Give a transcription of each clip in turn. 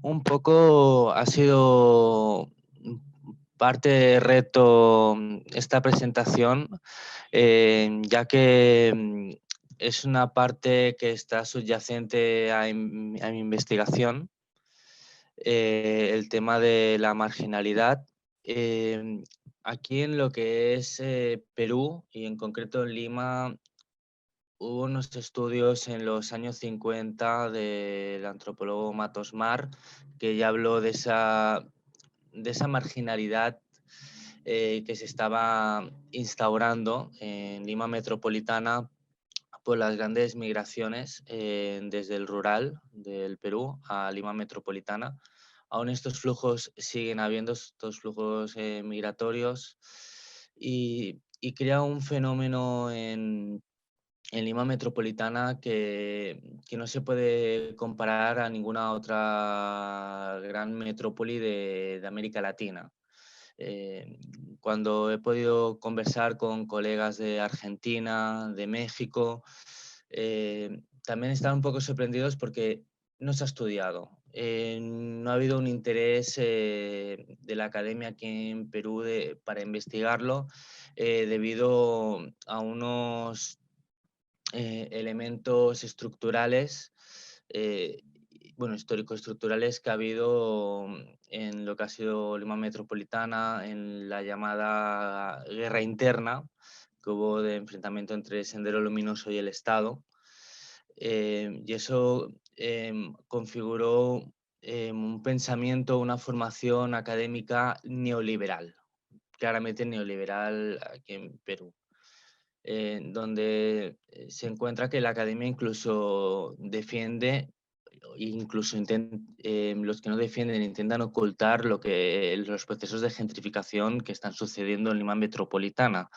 Un poco ha sido parte de reto esta presentación, ya que es una parte que está subyacente a mi investigación, el tema de la marginalidad. Em, Aquí en lo que es Perú y en concreto en Lima, hubo unos estudios en los años 50 del antropólogo Matos Mar, que ya habló de esa marginalidad que se estaba instaurando en Lima metropolitana por las grandes migraciones desde el rural del Perú a Lima metropolitana. Aún estos flujos siguen habiendo, estos flujos migratorios, y crea un fenómeno en Lima metropolitana que no se puede comparar a ninguna otra gran metrópoli de América Latina. Eh, Cuando he podido conversar con colegas de Argentina, de México, también están un poco sorprendidos porque no se ha estudiado. No ha habido un interés de la academia aquí en Perú para investigarlo, debido a unos elementos estructurales, eh, bueno, histórico-estructurales que ha habido en lo que ha sido Lima metropolitana, en la llamada guerra interna que hubo de enfrentamiento entre Sendero Luminoso y el Estado. Y eso configuró un pensamiento, una formación académica neoliberal, claramente neoliberal aquí en Perú, donde se encuentra que la academia incluso defiende, los que no defienden intentan ocultar los procesos de gentrificación que están sucediendo en Lima metropolitana,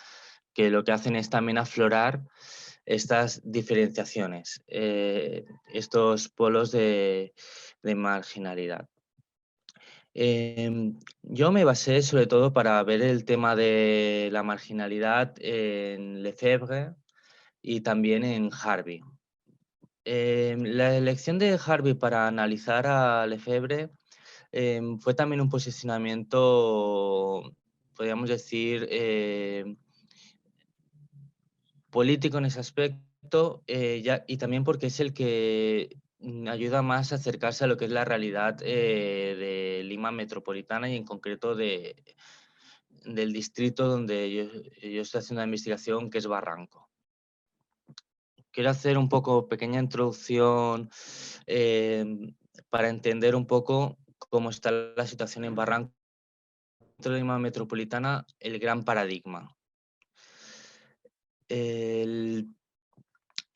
que lo que hacen es también aflorar estas diferenciaciones, estos polos de marginalidad. Yo me basé sobre todo para ver el tema de la marginalidad en Lefebvre y también en Harvey. La elección de Harvey para analizar a Lefebvre fue también un posicionamiento, podríamos decir, político en ese aspecto, y también porque es el que ayuda más a acercarse a lo que es la realidad de Lima metropolitana y en concreto del distrito donde yo estoy haciendo la investigación, que es Barranco. Quiero hacer un poco pequeña introducción para entender un poco cómo está la situación en Barranco, dentro de Lima metropolitana, el gran paradigma. El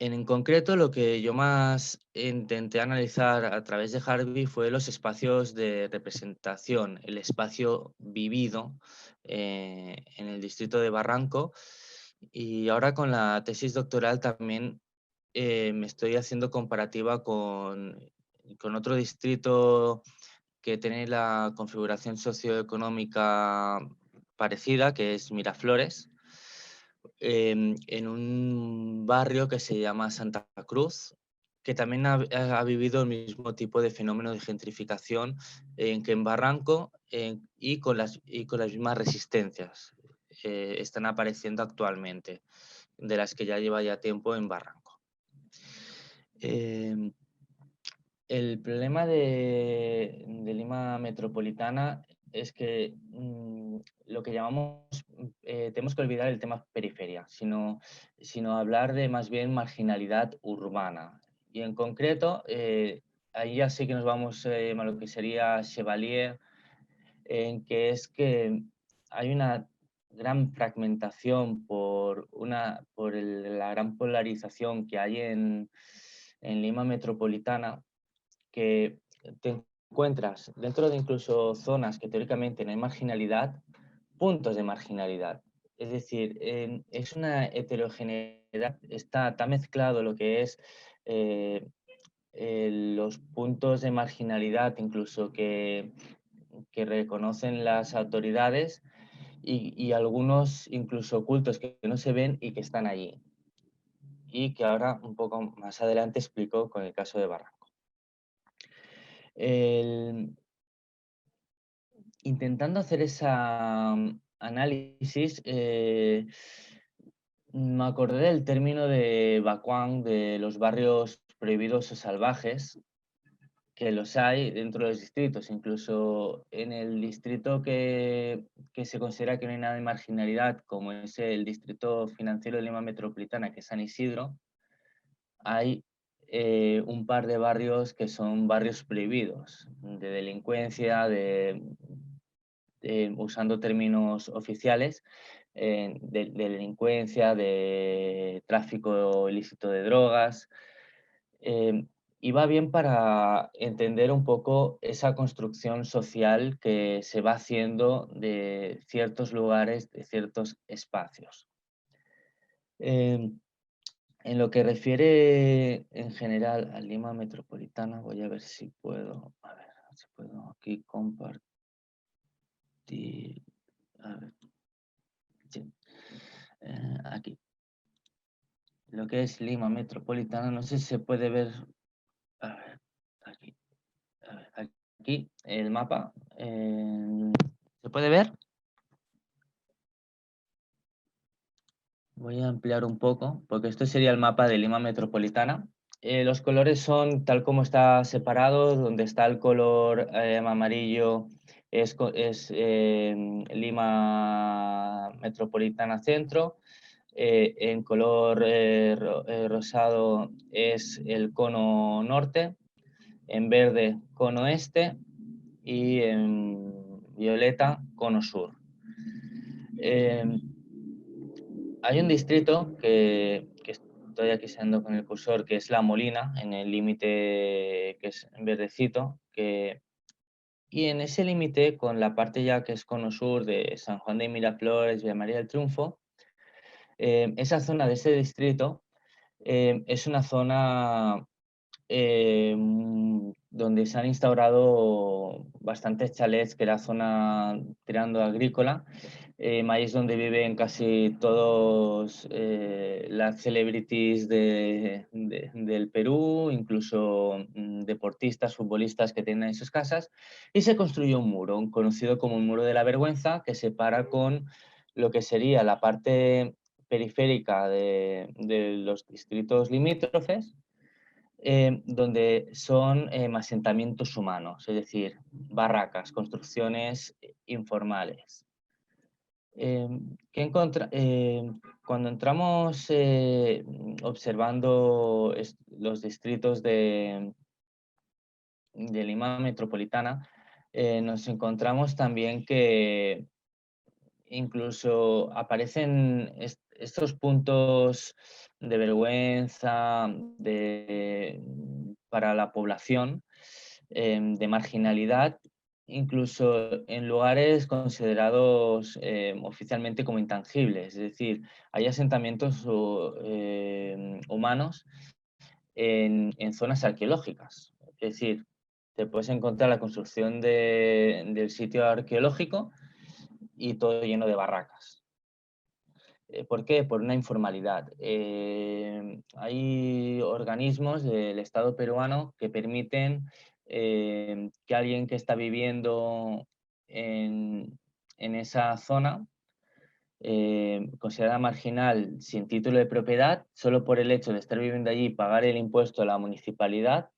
En concreto, lo que yo más intenté analizar a través de Harvey fue los espacios de representación, el espacio vivido en el distrito de Barranco. Y ahora con la tesis doctoral también me estoy haciendo comparativa con otro distrito que tiene la configuración socioeconómica parecida, que es Miraflores, en un barrio que se llama Santa Cruz, que también ha vivido el mismo tipo de fenómeno de gentrificación que en Barranco, y con las mismas resistencias están apareciendo actualmente, de las que ya lleva ya tiempo en Barranco. Em, el problema de Lima metropolitana es que lo que llamamos, tenemos que olvidar el tema periferia, sino hablar de más bien marginalidad urbana. Y en concreto, ahí ya sí que nos vamos a lo que sería Chevalier, en que es que hay una gran fragmentación por la gran polarización que hay en Lima metropolitana, que te encuentras dentro de incluso zonas que teóricamente no hay marginalidad, puntos de marginalidad. Es decir, es una heterogeneidad, está mezclado lo que es los puntos de marginalidad, incluso que reconocen las autoridades, y algunos incluso ocultos que no se ven y que están allí. Y que ahora, un poco más adelante, explico con el caso de Barranco. Intentando hacer esa análisis, me acordé del término de Bakuan, de los barrios prohibidos o salvajes, que los hay dentro de los distritos, incluso en el distrito que se considera que no hay nada de marginalidad, como es el distrito financiero de Lima Metropolitana, que es San Isidro, hay un par de barrios que son barrios prohibidos, de delincuencia, usando términos oficiales, de delincuencia, de tráfico ilícito de drogas. Y va bien para entender un poco esa construcción social que se va haciendo de ciertos lugares, de ciertos espacios. En lo que refiere en general a Lima Metropolitana, voy a ver si puedo, si puedo aquí compartir. A ver, sí, aquí. Lo que es Lima Metropolitana, no sé si se puede ver. A ver, aquí. A ver, aquí el mapa. ¿Se puede ver? Voy a ampliar un poco, porque esto sería el mapa de Lima Metropolitana. Los colores son tal como está separado, donde está el color amarillo es Lima Metropolitana Centro, en color rosado es el cono norte, en verde cono este y en violeta cono sur. Hay un distrito que estoy aquí señalando con el cursor, que es La Molina, en el límite que es en verdecito, y en ese límite, con la parte ya que es cono sur de San Juan de Miraflores, Villa María del Triunfo, esa zona de ese distrito es una zona donde se han instaurado bastantes chalets, que era zona tirando agrícola. Ahí es donde viven casi todos las celebrities del Perú, incluso deportistas, futbolistas que tienen en sus casas, y se construyó un muro, conocido como el Muro de la Vergüenza, que separa con lo que sería la parte periférica de los distritos limítrofes, donde son asentamientos humanos, es decir, barracas, construcciones informales. Cuando entramos observando los distritos de Lima Metropolitana, nos encontramos también que incluso aparecen estos puntos de vergüenza para la población, de marginalidad, incluso en lugares considerados oficialmente como intangibles. Es decir, hay asentamientos humanos en zonas arqueológicas. Es decir, te puedes encontrar la construcción del sitio arqueológico y todo lleno de barracas. ¿Por qué? Por una informalidad. Hay organismos del Estado peruano que permiten que alguien que está viviendo en esa zona, considerada marginal sin título de propiedad, solo por el hecho de estar viviendo allí y pagar el impuesto a la municipalidad,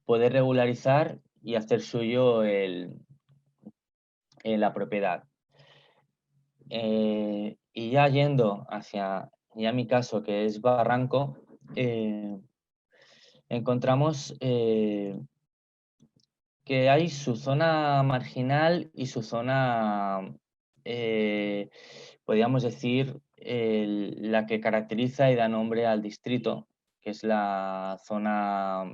poder regularizar y hacer suyo la propiedad. Y ya yendo hacia ya mi caso, que es Barranco, encontramos que hay su zona marginal y su zona, podríamos decir, la que caracteriza y da nombre al distrito, que es la zona,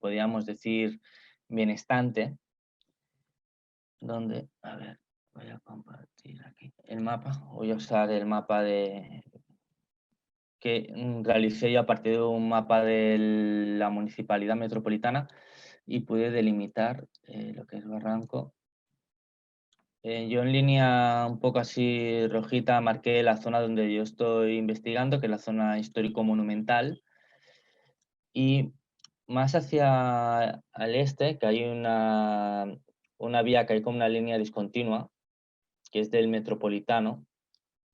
podríamos decir, bienestante, donde, a ver, voy a compartir aquí el mapa, voy a usar el mapa que realicé yo a partir de un mapa de la Municipalidad Metropolitana y pude delimitar lo que es Barranco. Yo en línea un poco así rojita marqué la zona donde yo estoy investigando, que es la zona histórico-monumental. Y más hacia al este, que hay una vía que hay como una línea discontinua, que es del Metropolitano,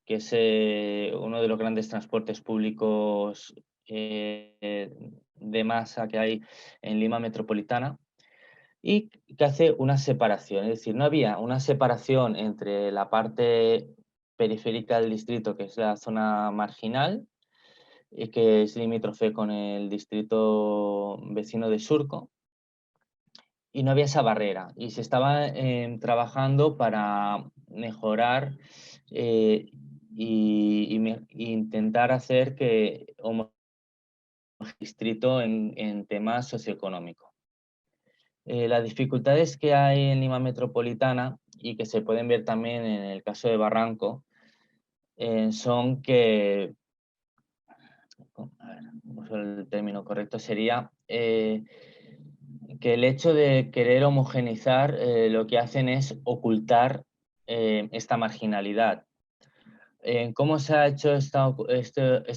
que es uno de los grandes transportes públicos de masa que hay en Lima Metropolitana, y que hace una separación. Es decir, no había una separación entre la parte periférica del distrito, que es la zona marginal, y que es limítrofe con el distrito vecino de Surco, y no había esa barrera. Y se estaba trabajando para mejorar y intentar hacer que distrito en temas socioeconómicos. Las dificultades que hay en Lima Metropolitana y que se pueden ver también en el caso de Barranco son que, a ver, el término correcto sería que el hecho de querer homogeneizar lo que hacen es ocultar esta marginalidad. ¿Cómo se ha hecho esta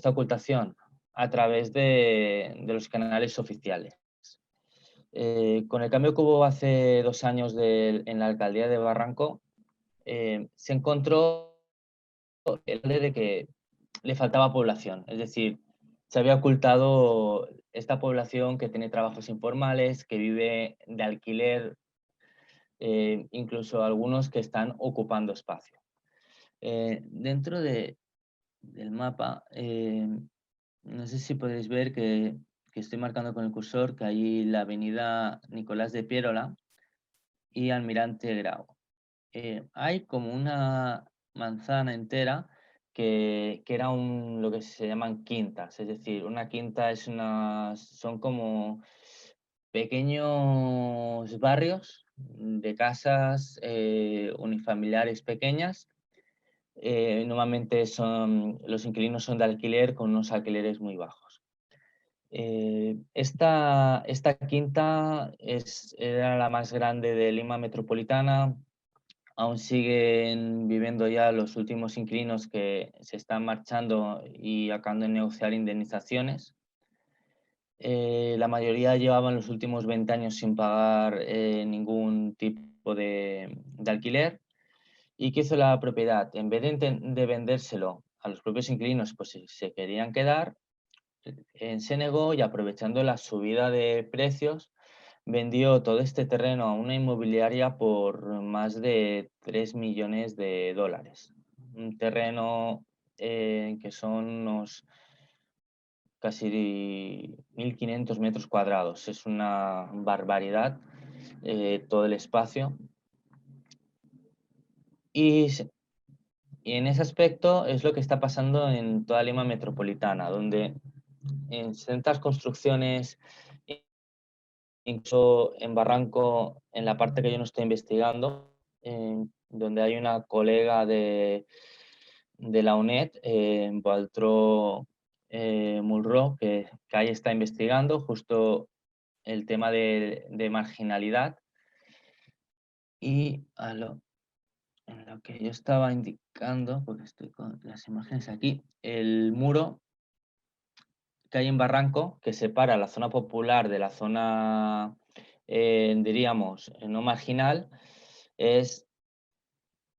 ocultación? A través de los canales oficiales. Con el cambio que hubo hace 2 años en la alcaldía de Barranco, se encontró el de que le faltaba población. Es decir, se había ocultado esta población que tiene trabajos informales, que vive de alquiler, incluso algunos que están ocupando espacio. Dentro del mapa, no sé si podéis ver que estoy marcando con el cursor que hay la avenida Nicolás de Piérola y Almirante Grau. Hay como una manzana entera que era lo que se llaman quintas, es decir, una quinta son como pequeños barrios de casas unifamiliares pequeñas. Normalmente los inquilinos son de alquiler con unos alquileres muy bajos. Esta quinta era la más grande de Lima Metropolitana. Aún siguen viviendo ya los últimos inquilinos que se están marchando y acabando de negociar indemnizaciones. La mayoría llevaban los últimos 20 años sin pagar ningún tipo de alquiler. ¿Y qué hizo la propiedad? En vez de vendérselo a los propios inquilinos, pues se querían quedar, se negó y aprovechando la subida de precios, vendió todo este terreno a una inmobiliaria por más de 3 millones de dólares. Un terreno que son unos casi 1.500 metros cuadrados. Es una barbaridad todo el espacio. Y, y en ese aspecto es lo que está pasando en toda Lima metropolitana, donde en ciertas construcciones, incluso en Barranco, en la parte que yo no estoy investigando, donde hay una colega de la UNED, Baltró Mulró, que ahí está investigando justo el tema de marginalidad. Y en lo que yo estaba indicando, porque estoy con las imágenes aquí, el muro que hay en Barranco, que separa la zona popular de la zona, diríamos, no marginal, es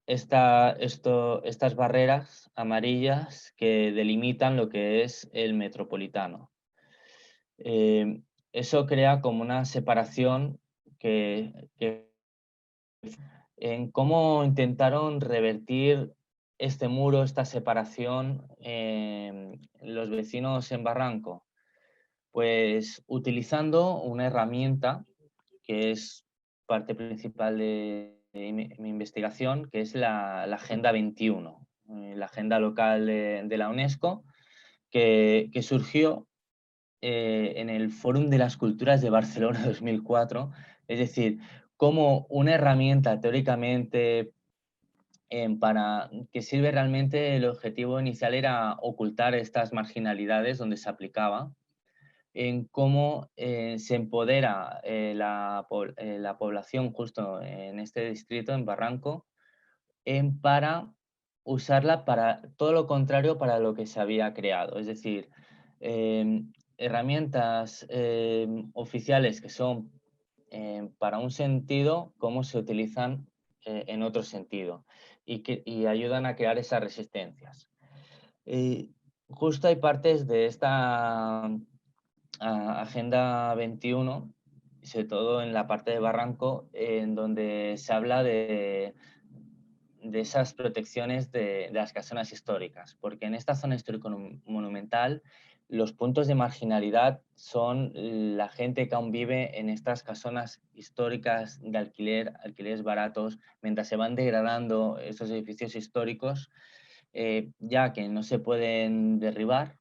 estas barreras amarillas que delimitan lo que es el metropolitano. Eso crea como una separación que en cómo intentaron revertir este muro, esta separación, los vecinos en Barranco. Pues utilizando una herramienta que es parte principal de mi investigación, que es la Agenda 21, la agenda local de la UNESCO, que surgió en el Fórum de las Culturas de Barcelona 2004, es decir, como una herramienta teóricamente para que sirve realmente, el objetivo inicial era ocultar estas marginalidades donde se aplicaba, en cómo se empodera la población justo en este distrito, en Barranco, para usarla para todo lo contrario para lo que se había creado. Es decir, herramientas oficiales que son para un sentido, cómo se utilizan en otro sentido y ayudan a crear esas resistencias. Justo hay partes de esta Agenda 21, sobre todo en la parte de Barranco, en donde se habla de esas protecciones de las casonas históricas, porque en esta zona histórico-monumental los puntos de marginalidad son la gente que aún vive en estas casonas históricas de alquiler, alquileres baratos, mientras se van degradando esos edificios históricos, ya que no se pueden derribar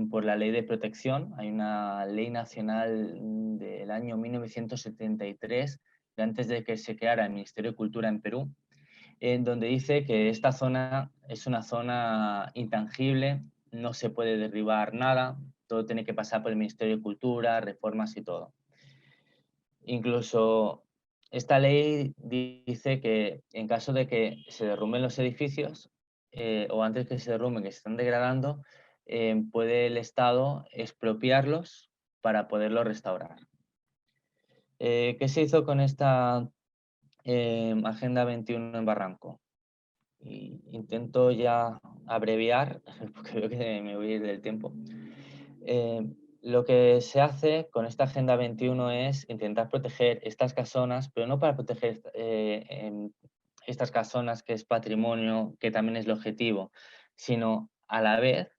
por la ley de protección. Hay una ley nacional del año 1973, de antes de que se creara el Ministerio de Cultura en Perú, en donde dice que esta zona es una zona intangible, no se puede derribar nada, todo tiene que pasar por el Ministerio de Cultura, reformas y todo. Incluso esta ley dice que en caso de que se derrumben los edificios, o antes que se derrumben, que se están degradando, puede el Estado expropiarlos para poderlos restaurar. ¿Qué se hizo con esta Agenda 21 en Barranco? Y intento ya abreviar, porque veo que me voy a ir del tiempo. Lo que se hace con esta Agenda 21 es intentar proteger estas casonas, pero no para proteger estas casonas, que es patrimonio, que también es el objetivo, sino a la vez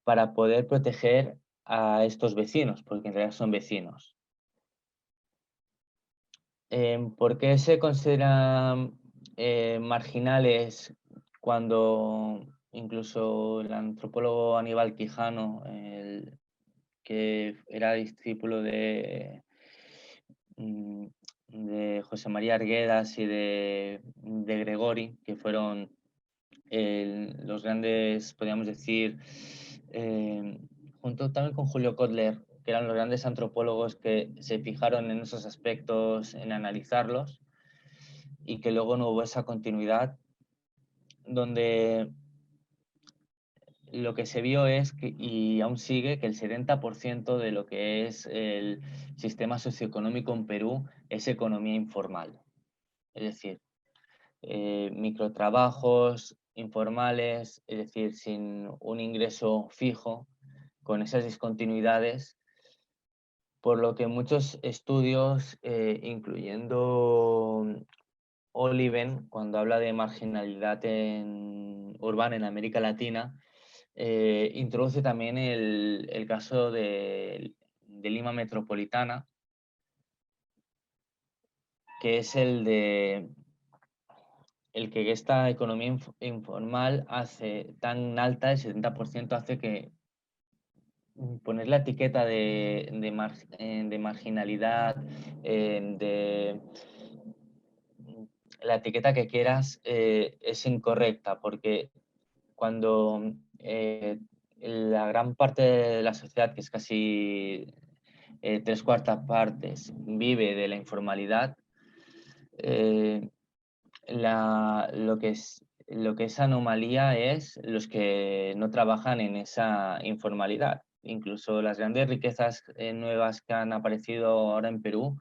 para poder proteger a estos vecinos, porque en realidad son vecinos. ¿Por qué se consideran marginales cuando incluso el antropólogo Aníbal Quijano, que era discípulo mm, de José María Arguedas y de Gregori, que fueron los grandes, podríamos decir, junto también con Julio Kotler, que eran los grandes antropólogos que se fijaron en esos aspectos, en analizarlos, y que luego no hubo esa continuidad, donde lo que se vio es, y aún sigue, que el 70% de lo que es el sistema socioeconómico en Perú es economía informal. Es decir, microtrabajos informales, es decir, sin un ingreso fijo, con esas discontinuidades, por lo que muchos estudios, incluyendo Oliven, cuando habla de marginalidad urbana en América Latina, introduce también el caso de Lima Metropolitana, que es el que esta economía informal hace tan alta, el 70%, hace que poner la etiqueta de marginalidad, de la etiqueta que quieras, es incorrecta, porque cuando la gran parte de la sociedad, que es casi 3/4 partes, vive de la informalidad, lo que es anomalía es los que no trabajan en esa informalidad. Incluso las grandes riquezas nuevas que han aparecido ahora en Perú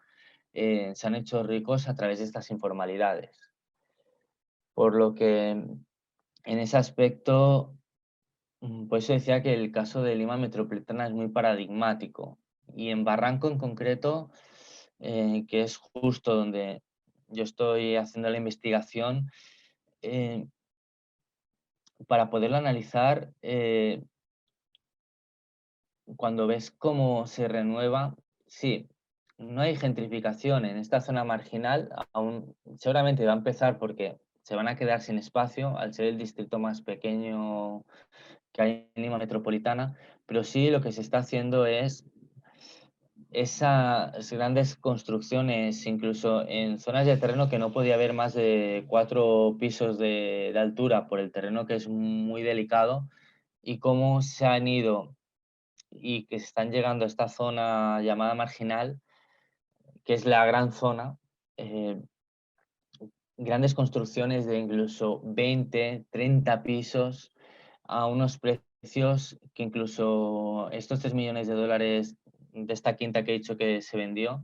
se han hecho ricos a través de estas informalidades. Por lo que en ese aspecto, por eso decía que el caso de Lima Metropolitana es muy paradigmático. Y en Barranco en concreto, que es justo donde yo estoy haciendo la investigación, para poderlo analizar, cuando ves cómo se renueva, sí, no hay gentrificación en esta zona marginal, aún seguramente va a empezar porque se van a quedar sin espacio al ser el distrito más pequeño que hay en Lima Metropolitana, pero sí lo que se está haciendo es esas grandes construcciones, incluso en zonas de terreno que no podía haber más de 4 pisos de altura por el terreno, que es muy delicado, y cómo se han ido y que se están llegando a esta zona llamada marginal, que es la gran zona, grandes construcciones de incluso 20, 30 pisos a unos precios precios que incluso estos 3 millones de dólares de esta quinta que he dicho que se vendió,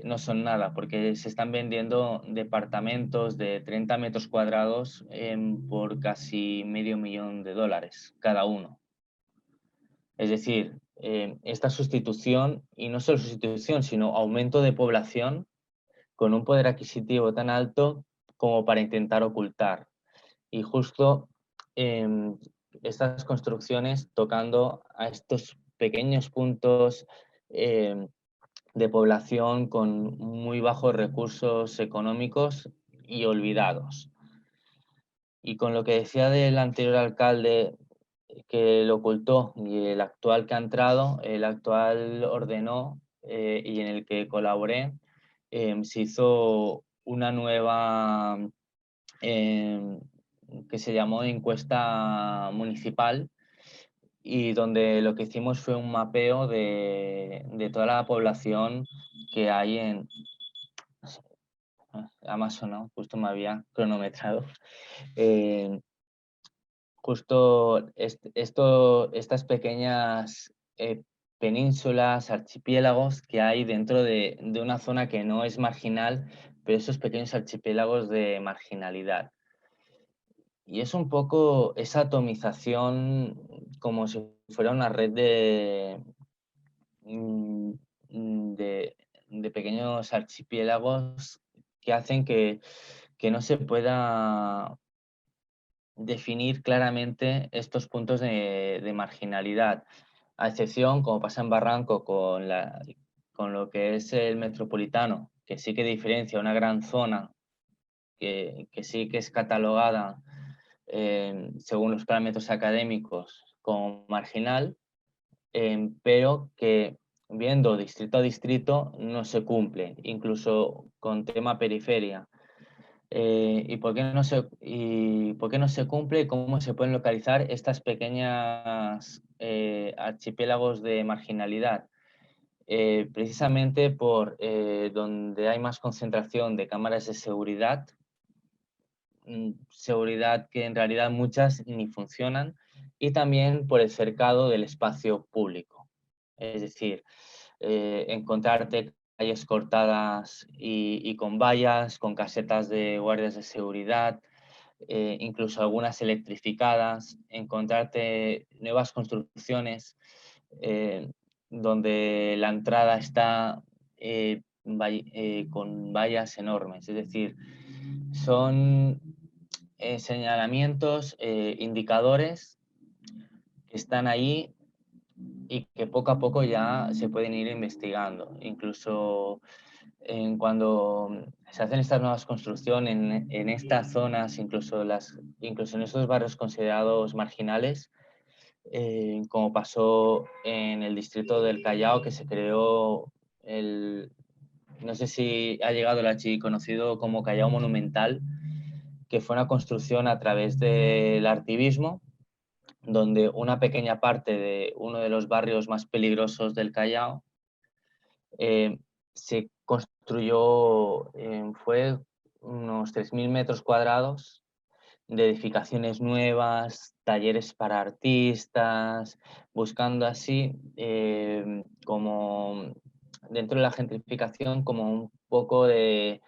no son nada, porque se están vendiendo departamentos de 30 metros cuadrados por casi $500,000 cada uno. Es decir, esta sustitución, y no solo sustitución, sino aumento de población con un poder adquisitivo tan alto como para intentar ocultar. Y justo estas construcciones tocando a estos pequeños puntos de población con muy bajos recursos económicos y olvidados. Y con lo que decía del anterior alcalde que lo ocultó y el actual que ha entrado, el actual ordenó y en el que colaboré, se hizo una nueva em, que se llamó encuesta municipal y donde lo que hicimos fue un mapeo de toda la población que hay en Amazon, ¿no? Justo me había cronometrado. Eh, justo estas pequeñas penínsulas, archipiélagos que hay dentro de una zona que no es marginal, pero esos pequeños archipiélagos de marginalidad. Y es un poco esa atomización como si fuera una red mm, de, de pequeños archipiélagos que hacen que no se pueda definir claramente estos puntos de marginalidad, a excepción, como pasa en Barranco, con lo que es el metropolitano, que sí que diferencia una gran zona que sí que es catalogada según los parámetros académicos como marginal, pero que viendo distrito a distrito no se cumple, incluso con tema periferia. ¿Y por qué no se cumple? ¿Cómo se pueden localizar estas pequeñas archipiélagos de marginalidad? Precisamente por donde hay más concentración de cámaras de seguridad, seguridad que en realidad muchas ni funcionan, y también por el cercado del espacio público. Es decir, encontrarte calles cortadas y con vallas, con casetas de guardias de seguridad, incluso algunas electrificadas, encontrarte nuevas construcciones donde la entrada está con vallas enormes. Es decir, son señalamientos, indicadores que están ahí y que poco a poco ya se pueden ir investigando. Incluso cuando se hacen estas nuevas construcciones en estas zonas, incluso en estos barrios considerados marginales, como pasó en el distrito del Callao, que se creó no sé si ha llegado el archi conocido como Callao Monumental, que fue una construcción a través del artivismo, donde una pequeña parte de uno de los barrios más peligrosos del Callao se construyó, fue unos 3.000 metros cuadrados de edificaciones nuevas, talleres para artistas, buscando así como dentro de la gentrificación como un poco de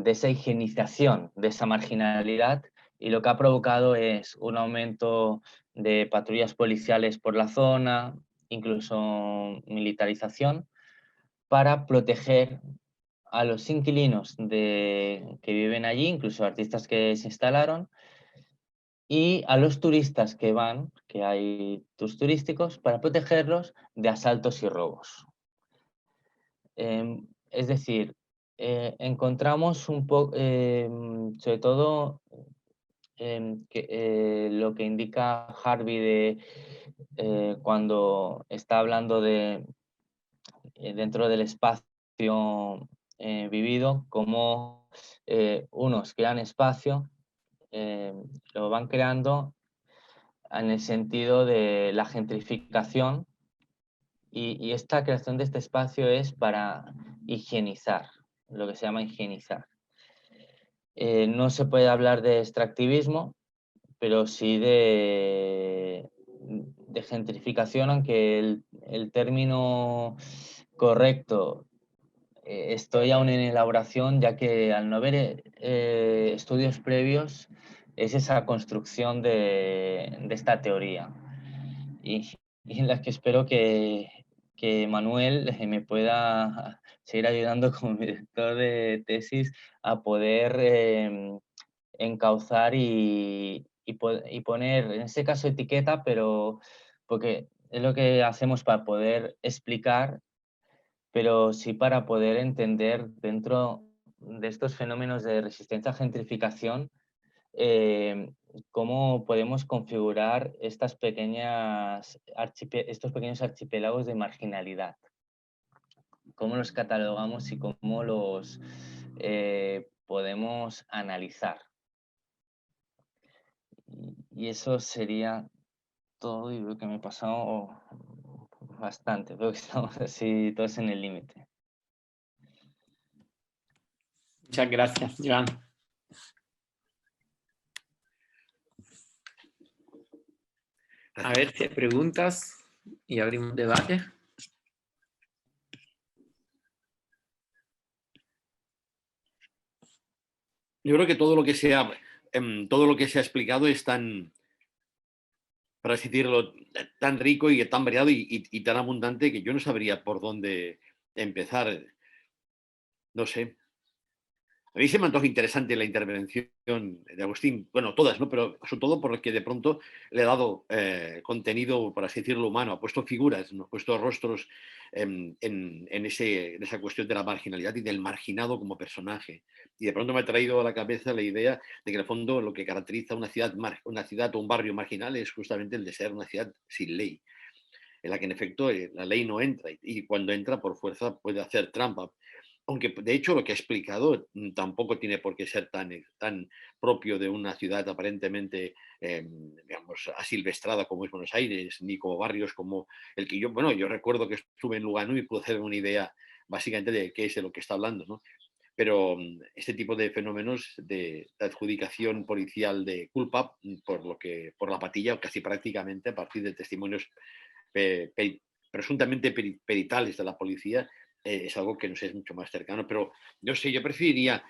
esa higienización, de esa marginalidad, y lo que ha provocado es un aumento de patrullas policiales por la zona, incluso militarización, para proteger a los inquilinos que viven allí, incluso artistas que se instalaron, y a los turistas que van, que hay tours turísticos, para protegerlos de asaltos y robos. Es decir, encontramos un poco, sobre todo, lo que indica Harvey cuando está hablando dentro del espacio vivido, cómo unos crean espacio, lo van creando en el sentido de la gentrificación y esta creación de este espacio es para higienizar, lo que se llama higienizar. No se puede hablar de extractivismo, pero sí de gentrificación, aunque el término correcto estoy aún en elaboración, ya que al no haber estudios previos es esa construcción de esta teoría. Y en las que espero que Manuel me pueda seguir ayudando como mi director de tesis a poder encauzar y poner, en este caso, etiqueta, pero porque es lo que hacemos para poder explicar, pero sí para poder entender dentro de estos fenómenos de resistencia a gentrificación, eh, cómo podemos configurar estos pequeños archipiélagos de marginalidad, cómo los catalogamos y cómo los podemos analizar. Y eso sería todo, y veo que me he pasado bastante, veo que estamos así todos en el límite. Muchas gracias, Joan. A ver si hay preguntas y abrimos debate. Yo creo que todo lo que se ha explicado es tan, para así decirlo, tan rico y tan variado y tan abundante que yo no sabría por dónde empezar. No sé. A mí se me antoja interesante la intervención de Agustín, bueno, todas, ¿no? Pero sobre todo porque de pronto le ha dado contenido, por así decirlo, humano, ha puesto figuras, ¿no? Ha puesto rostros en esa cuestión de la marginalidad y del marginado como personaje. Y de pronto me ha traído a la cabeza la idea de que en el fondo lo que caracteriza una ciudad o un barrio marginal es justamente el de ser una ciudad sin ley, en la que en efecto la ley no entra y cuando entra por fuerza puede hacer trampa. Aunque de hecho lo que ha explicado tampoco tiene por qué ser tan propio de una ciudad aparentemente, digamos, asilvestrada como es Buenos Aires, ni como barrios como el que yo recuerdo que estuve en Lugano y pude hacerme una idea básicamente de qué es de lo que está hablando, ¿no? Pero este tipo de fenómenos de adjudicación policial de culpa por la patilla, casi prácticamente a partir de testimonios presuntamente peritales de la policía, es algo que nos es mucho más cercano. Pero yo sé, yo preferiría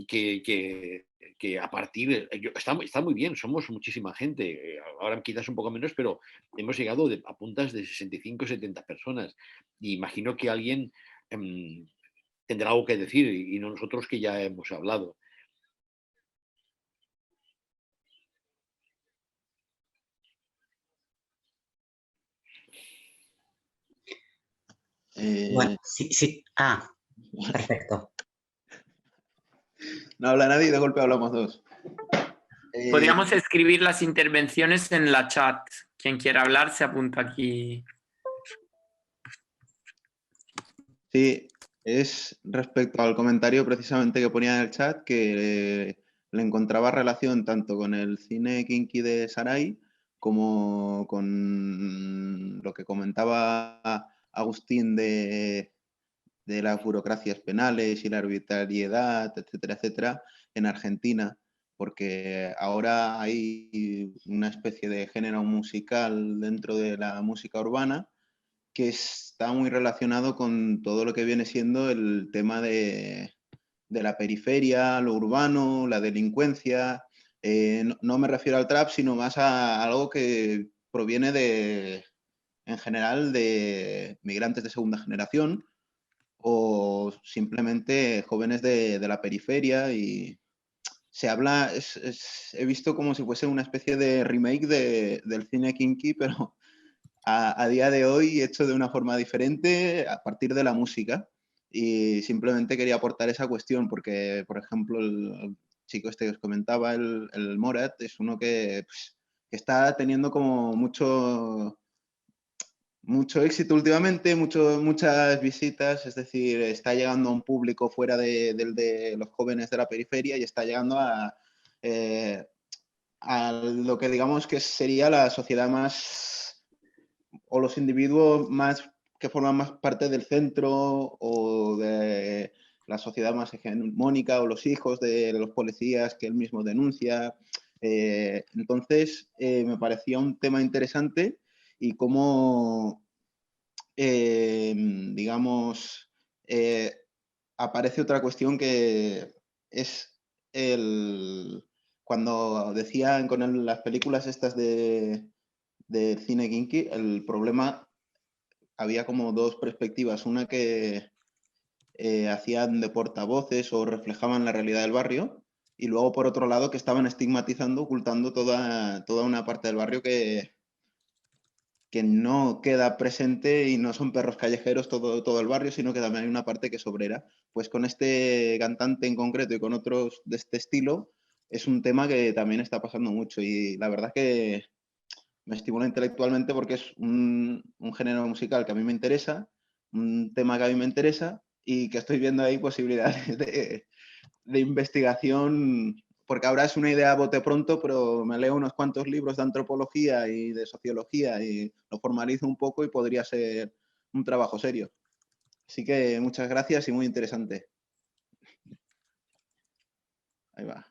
que a partir, está muy bien, somos muchísima gente, ahora quizás un poco menos, pero hemos llegado a puntas de 65, 70 personas. Y imagino que alguien tendrá algo que decir y no nosotros que ya hemos hablado. Bueno, sí. Ah, perfecto. No habla nadie y de golpe hablamos dos. Podríamos escribir las intervenciones en la chat. Quien quiera hablar se apunta aquí. Sí, es respecto al comentario precisamente que ponía en el chat, que le encontraba relación tanto con el cine kinky de Sarai como con lo que comentaba Agustín de las burocracias penales y la arbitrariedad, etcétera, etcétera, en Argentina, porque ahora hay una especie de género musical dentro de la música urbana que está muy relacionado con todo lo que viene siendo el tema de la periferia, lo urbano, la delincuencia. No me refiero al trap, sino más a algo que proviene en general de migrantes de segunda generación o simplemente jóvenes de la periferia, y se habla, he visto como si fuese una especie de remake del cine kinky, pero a día de hoy hecho de una forma diferente a partir de la música. Y simplemente quería aportar esa cuestión porque, por ejemplo, el chico este que os comentaba, el Morat, es uno que está teniendo como mucho éxito últimamente, muchas visitas, es decir, está llegando a un público fuera de los jóvenes de la periferia y está llegando a lo que digamos que sería la sociedad más, o los individuos más que forman más parte del centro o de la sociedad más hegemónica, o los hijos de los policías que él mismo denuncia. Entonces, me parecía un tema interesante y cómo, digamos, aparece otra cuestión que es cuando decían con las películas estas de cine kinky, el problema, había como dos perspectivas, una que hacían de portavoces o reflejaban la realidad del barrio, y luego por otro lado que estaban estigmatizando, ocultando toda una parte del barrio que no queda presente y no son perros callejeros todo el barrio, sino que también hay una parte que es obrera. Pues con este cantante en concreto y con otros de este estilo, es un tema que también está pasando mucho y la verdad que me estimula intelectualmente porque es un género musical que a mí me interesa, un tema que a mí me interesa y que estoy viendo ahí posibilidades de investigación, porque ahora es una idea a bote pronto, pero me leo unos cuantos libros de antropología y de sociología y lo formalizo un poco y podría ser un trabajo serio. Así que muchas gracias y muy interesante. Ahí va.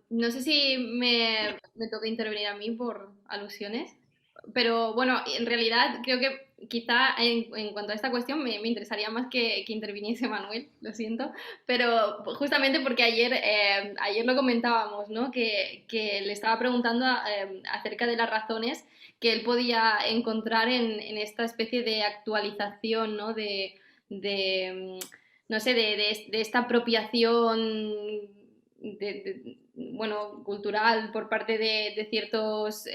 No sé si me toca intervenir a mí por alusiones, pero bueno, en realidad creo que quizá en cuanto a esta cuestión me interesaría más que interviniese Manuel, lo siento, pero justamente porque ayer lo comentábamos, ¿no? Que le estaba preguntando acerca de las razones que él podía encontrar en esta especie de actualización, ¿no? No sé, de esta apropiación bueno, cultural por parte de ciertos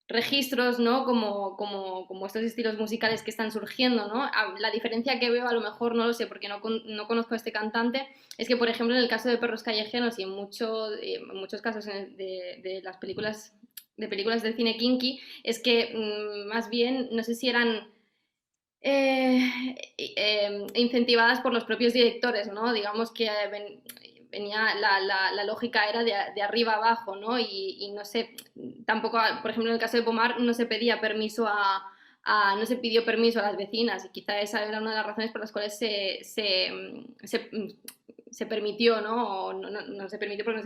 registros, ¿no? Como estos estilos musicales que están surgiendo, ¿no? La diferencia que veo, a lo mejor no lo sé porque no conozco a este cantante, es que, por ejemplo, en el caso de Perros Callejeros y en muchos casos de las películas del cine kinky, es que más bien, no sé si eran incentivadas por los propios directores, ¿no? Digamos que venía la lógica era de arriba abajo, ¿no? Y no sé, tampoco, por ejemplo, en el caso de Pomar no se pedía permiso no se pidió permiso a las vecinas y quizá esa era una de las razones por las cuales se permitió, ¿no? O no se permitió porque no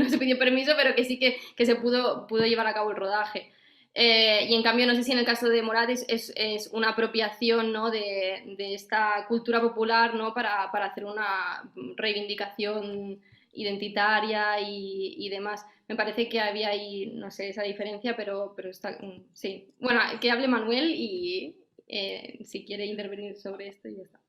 se pidió permiso, pero que sí que se pudo llevar a cabo el rodaje. Y en cambio, no sé si en el caso de Morat es una apropiación, ¿no? de esta cultura popular, ¿no? para hacer una reivindicación identitaria y demás. Me parece que había ahí, no sé, esa diferencia, pero está, sí. Bueno, que hable Manuel y si quiere intervenir sobre esto y ya está.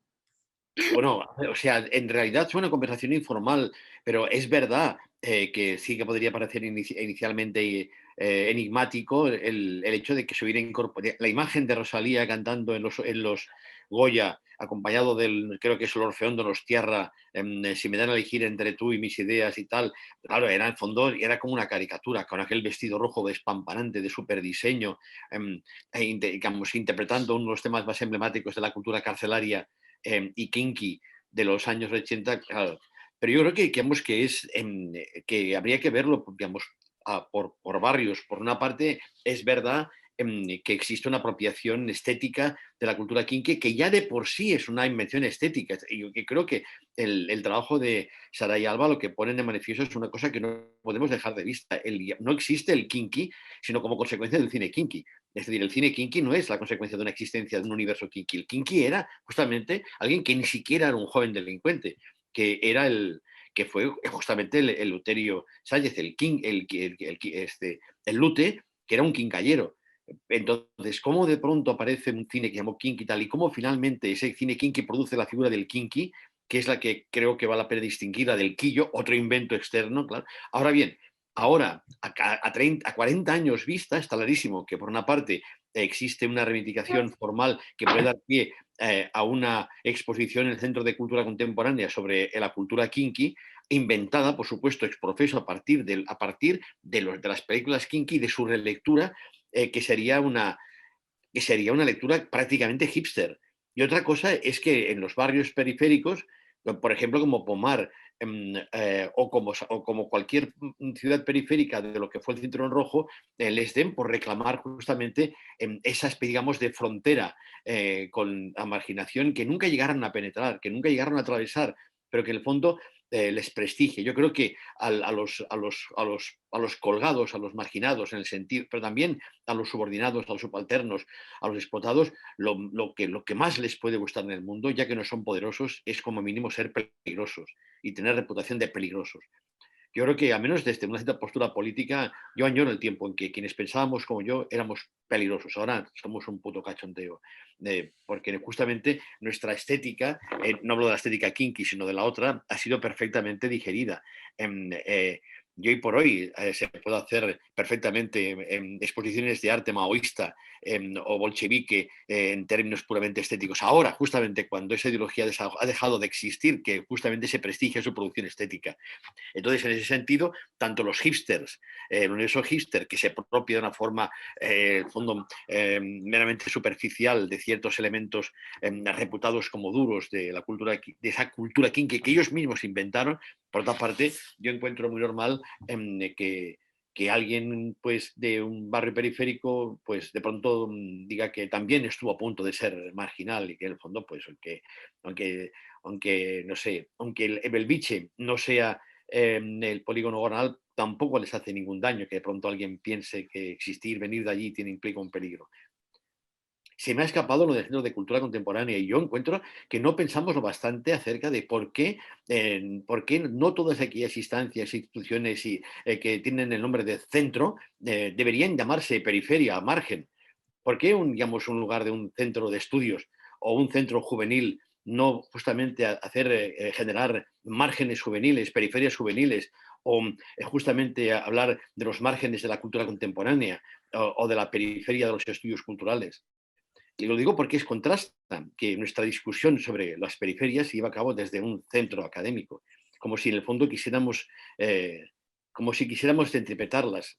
Bueno, o sea, en realidad es una conversación informal, pero es verdad que sí que podría parecer inicialmente enigmático el hecho de que se hubiera incorporado la imagen de Rosalía cantando en los Goya, acompañado creo que es el Orfeón de los Tierra, si me dan a elegir entre tú y mis ideas y tal. Claro, era en el fondo, era como una caricatura, con aquel vestido rojo despampanante de súper diseño, digamos, interpretando uno de los temas más emblemáticos de la cultura carcelaria y kinky de los años 80, claro. Pero yo creo que habría que verlo, digamos, por barrios. Por una parte, es verdad que existe una apropiación estética de la cultura kinky que ya de por sí es una invención estética. Y yo creo que el trabajo de Saray Alba lo que ponen de manifiesto es una cosa que no podemos dejar de vista. No existe el kinky, sino como consecuencia del cine kinky. Es decir, el cine kinky no es la consecuencia de una existencia de un universo kinky. El kinky era justamente alguien que ni siquiera era un joven delincuente, que fue justamente el Eleuterio Sánchez, el Lute, que era un quincallero. Entonces, ¿cómo de pronto aparece un cine que llamó kinky y tal? Y cómo finalmente ese cine kinky produce la figura del kinky, que es la que creo que vale la pena distinguir, la del quillo, otro invento externo, claro. Ahora bien, ahora, a 40 años vista, está clarísimo que por una parte existe una reivindicación formal que puede dar pie a una exposición en el Centro de Cultura Contemporánea sobre la cultura kinky, inventada, por supuesto, ex profeso a partir de las películas kinky y de su relectura, que sería una lectura prácticamente hipster. Y otra cosa es que en los barrios periféricos, por ejemplo, como Pomar, o como cualquier ciudad periférica de lo que fue el Cinturón Rojo, les den por reclamar justamente esa especie, digamos, de frontera con la marginación que nunca llegaron a penetrar, que nunca llegaron a atravesar, pero que en el fondo les prestigie. Yo creo que a los colgados, a los marginados, en el sentido, pero también a los subordinados, a los subalternos, a los explotados, lo que más les puede gustar en el mundo, ya que no son poderosos, es como mínimo ser peligrosos y tener reputación de peligrosos. Yo creo que, a menos desde una cierta postura política, yo añoro el tiempo en que quienes pensábamos como yo éramos peligrosos. Ahora somos un puto cachondeo. Porque justamente nuestra estética, no hablo de la estética kinky, sino de la otra, ha sido perfectamente digerida. Y hoy por hoy se puede hacer perfectamente exposiciones de arte maoísta o bolchevique en términos puramente estéticos. Ahora, justamente cuando esa ideología ha dejado de existir, que justamente se prestigia su producción estética. Entonces, en ese sentido, tanto los hipsters, el universo hipster, que se apropia de una forma, en el fondo, meramente superficial de ciertos elementos reputados como duros de la cultura, de esa cultura kinky que ellos mismos inventaron. Por otra parte, yo encuentro muy normal que alguien, pues, de un barrio periférico, pues de pronto diga que también estuvo a punto de ser marginal y que en el fondo, pues, aunque no sé, aunque el Belviche no sea el polígono gonal, tampoco les hace ningún daño que de pronto alguien piense que existir, venir de allí implica un peligro. Se me ha escapado lo del Centro de Cultura Contemporánea y yo encuentro que no pensamos lo bastante acerca de por qué no todas aquellas instancias, instituciones que tienen el nombre de centro deberían llamarse periferia, margen. ¿Por qué digamos, un lugar de un centro de estudios o un centro juvenil no justamente generar márgenes juveniles, periferias juveniles, o justamente hablar de los márgenes de la cultura contemporánea o de la periferia de los estudios culturales? Y lo digo porque contrasta que nuestra discusión sobre las periferias se lleva a cabo desde un centro académico, como si en el fondo quisiéramos interpretarlas,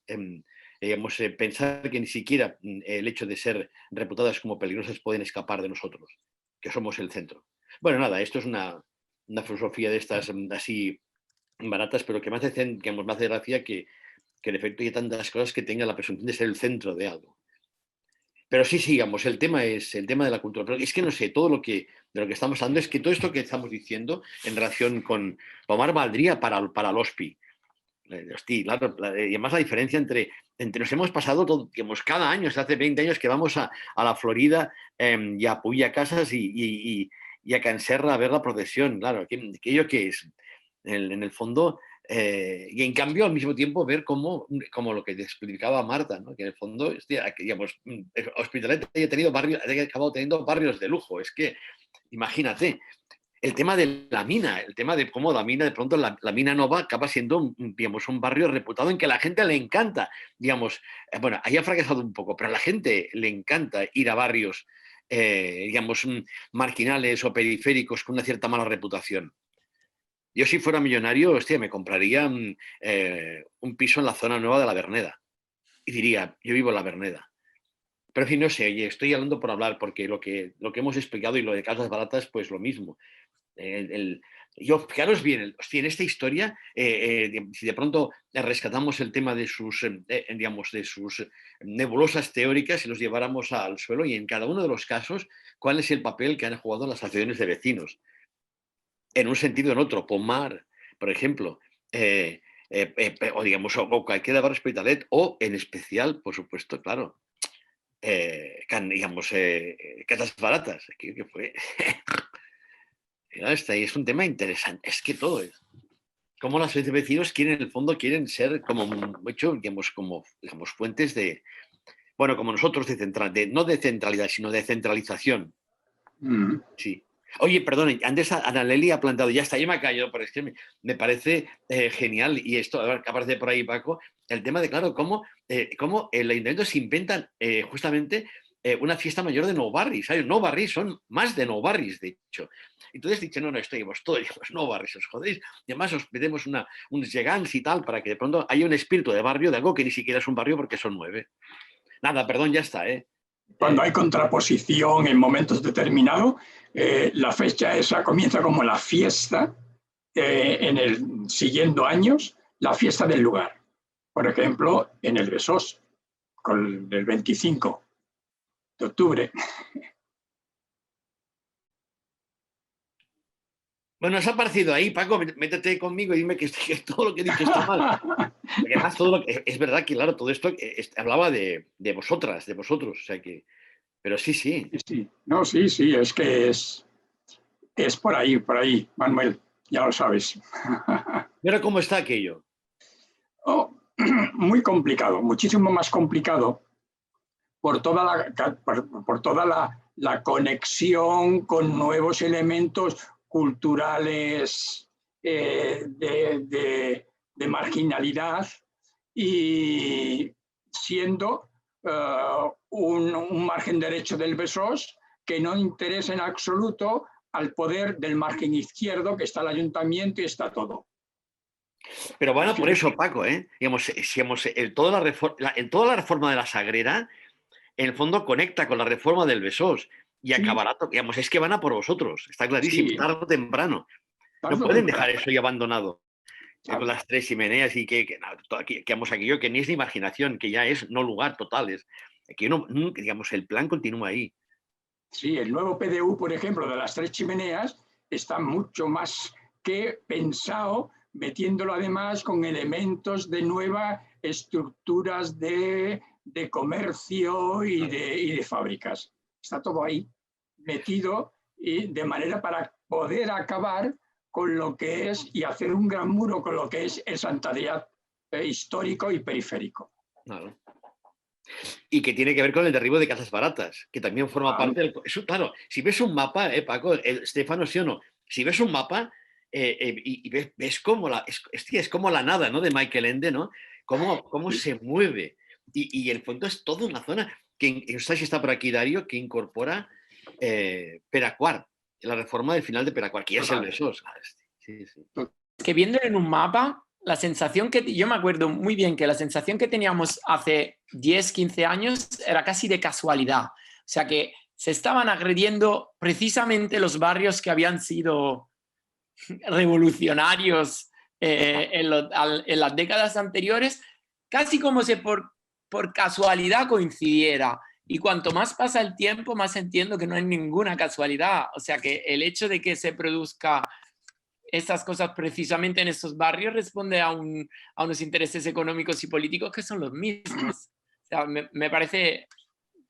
pensar que ni siquiera el hecho de ser reputadas como peligrosas pueden escapar de nosotros, que somos el centro. Bueno, nada, esto es una filosofía de estas así baratas, pero que me hace gracia que en efecto hay tantas cosas que tengan la presunción de ser el centro de algo. Pero sí, digamos, el tema de la cultura. Pero es que no sé, de lo que estamos hablando es que todo esto que estamos diciendo en relación con Omar valdría para el OSPI. Hostia, claro, y además la diferencia entre nos hemos pasado todo, digamos, cada año, desde hace 20 años que vamos a la Florida y a Puya Casas y a Canserra a ver la procesión. Claro, aquello que es, en el fondo. Y en cambio, al mismo tiempo, ver como lo que te explicaba Marta, ¿no? Que en el fondo, hostia, digamos, Hospitalet ha acabado teniendo barrios de lujo. Es que, imagínate, el tema de la mina, el tema de cómo la mina, de pronto la mina Nova acaba siendo, digamos, un barrio reputado en que a la gente le encanta, digamos, bueno, ahí ha fracasado un poco, pero a la gente le encanta ir a barrios, digamos, marginales o periféricos con una cierta mala reputación. Yo, si fuera millonario, hostia, me compraría un piso en la zona nueva de la Verneda. Y diría, yo vivo en la Verneda. Pero en fin, no sé, oye, estoy hablando por hablar, porque lo que hemos explicado y lo de casas baratas, pues lo mismo. Fijaros bien, hostia, en esta historia, si de pronto rescatamos el tema de sus nebulosas teóricas y los lleváramos al suelo, y en cada uno de los casos, ¿cuál es el papel que han jugado las asociaciones de vecinos? En un sentido o en otro, Pomar, por ejemplo, o digamos, o cualquier barrio Hospitalet, o en especial, por supuesto, claro, digamos, casas baratas, que fue. Es un tema interesante, es que todo es. Como las vecinos quieren, en el fondo, quieren ser como fuentes de, bueno, como nosotros, no de centralidad, sino de centralización. Sí. Oye, perdón, antes Ana Leli ha planteado, ya está, yo me ha caído, pero es que me parece genial, y esto, a ver, que aparece por ahí, Paco, el tema de, claro, cómo el ayuntamiento se inventan justamente una fiesta mayor de no barris, ¿sabes? No barris, son más de no barris, de hecho. Entonces dice, no, esto llevamos todo, no barris, os jodéis, y además os pedimos unos llegans y tal, para que de pronto haya un espíritu de barrio, de algo que ni siquiera es un barrio porque son 9. Nada, perdón, ya está, Cuando hay contraposición en momentos determinados, la fecha esa comienza como la fiesta siguiendo años la fiesta del lugar. Por ejemplo, en el Besós, el 25 de octubre. Bueno, os ha parecido ahí, Paco, métete conmigo y dime que todo lo que he dicho está mal. Porque además todo lo que, es verdad que, claro, todo esto hablaba de vosotras, de vosotros, o sea que... Pero sí, sí. Sí, no, sí, es que es por ahí, Manuel, ya lo sabes. ¿Y ahora cómo está aquello? Oh, muy complicado, muchísimo más complicado por toda la conexión con nuevos elementos culturales de marginalidad y siendo un margen derecho del Besós que no interesa en absoluto al poder del margen izquierdo, que está el ayuntamiento y está todo. Pero bueno, por eso, Paco, digamos, en toda la reforma de la Sagrera, en el fondo conecta con la reforma del Besós y acabará, digamos, es que van a por vosotros, está clarísimo, sí. Tarde o temprano. No pueden dejar eso ya abandonado. Con las tres chimeneas y que vamos, aquello que ni es de imaginación, que ya es no lugar total. Digamos, el plan continúa ahí. Sí, el nuevo PDU, por ejemplo, de las tres chimeneas, está mucho más que pensado, metiéndolo además con elementos de nuevas estructuras de comercio y de fábricas. Está todo ahí metido y de manera para poder acabar con lo que es y hacer un gran muro con lo que es el Sant Adrià histórico y periférico. Claro. Y que tiene que ver con el derribo de casas baratas, que también forma parte del... Eso, claro, si ves un mapa, Paco, Stefano, sí o no, si ves un mapa y ves cómo es como la nada, ¿no? De Michael Ende, ¿no? Cómo se mueve. Y el fondo es toda una zona que, no sé si está por aquí, Dario, que incorpora Peraquart, la reforma del final de Peraquart, que ya es el Besós. Sí, sí. Es que viendo en un mapa, la sensación que yo me acuerdo muy bien que la sensación que teníamos hace 10, 15 años era casi de casualidad. O sea que se estaban agrediendo precisamente los barrios que habían sido revolucionarios en las décadas anteriores, casi como si por casualidad coincidiera. Y cuanto más pasa el tiempo, más entiendo que no hay ninguna casualidad. O sea que el hecho de que se produzca estas cosas precisamente en estos barrios responde a unos intereses económicos y políticos que son los mismos. O sea, me parece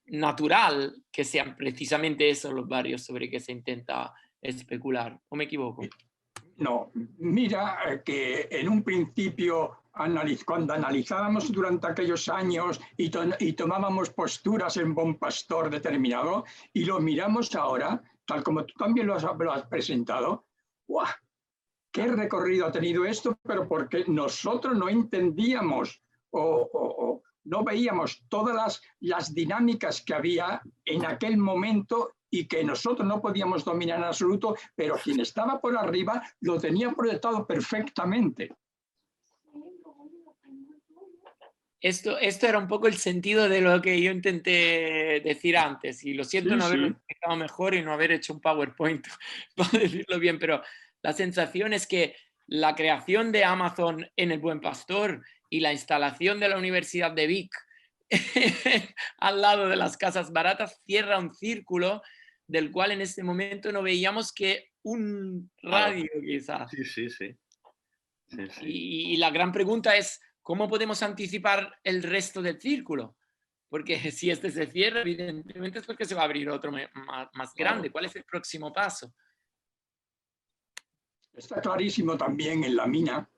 natural que sean precisamente esos los barrios sobre que se intenta especular. ¿O me equivoco? No, mira que en un principio, cuando analizábamos durante aquellos años y tomábamos posturas en Bon Pastor determinado y lo miramos ahora, tal como tú también lo has presentado, ¡guau! ¿Qué recorrido ha tenido esto? Pero porque nosotros no entendíamos o no veíamos todas las dinámicas que había en aquel momento y que nosotros no podíamos dominar en absoluto, pero quien estaba por arriba lo tenía proyectado perfectamente. Esto era un poco el sentido de lo que yo intenté decir antes, y lo siento no haberlo explicado mejor y no haber hecho un PowerPoint para decirlo bien, pero la sensación es que la creación de Amazon en el Buen Pastor y la instalación de la Universidad de Vic al lado de las casas baratas cierra un círculo del cual en este momento no veíamos que un radio, quizás. Sí. Y la gran pregunta es, ¿cómo podemos anticipar el resto del círculo? Porque si este se cierra, evidentemente es porque se va a abrir otro más grande. ¿Cuál es el próximo paso? Está clarísimo también en la mina,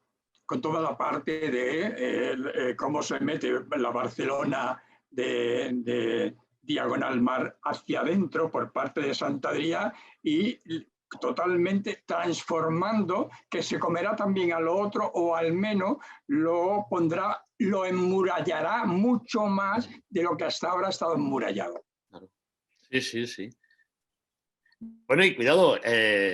con toda la parte de cómo se mete la Barcelona de diagonal mar hacia adentro por parte de Sant Adrià y totalmente transformando, que se comerá también a lo otro o al menos lo emmurallará mucho más de lo que hasta ahora ha estado emmurallado. Claro. Sí. Bueno, y cuidado,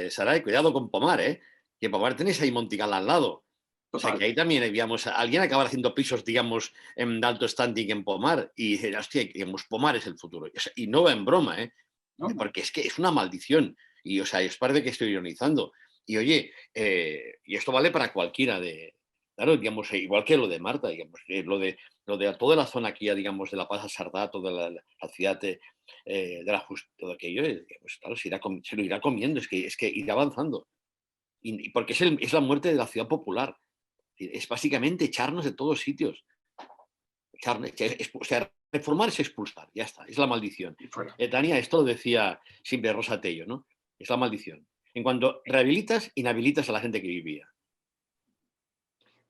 Saray, cuidado con Pomar, que Pomar tenéis ahí Montigal al lado. O sea, que ahí también, digamos, alguien acabará haciendo pisos, digamos, de alto standing en Pomar y dice, hostia, digamos, Pomar es el futuro. O sea, y no va en broma, porque es que es una maldición. Y, o sea, os parece que estoy ironizando. Y oye, y esto vale para cualquiera de, claro, digamos, igual que lo de Marta, digamos, lo de toda la zona aquí, digamos, de la Plaza Sardá, toda la ciudad de la todo aquello, pues claro, se lo irá comiendo, es que irá avanzando. Y porque es la muerte de la ciudad popular. Es básicamente echarnos de todos sitios. O sea, reformar es expulsar, ya está, es la maldición. Tania, esto lo decía siempre Rosa Tello, ¿no? Es la maldición. En cuanto rehabilitas, inhabilitas a la gente que vivía.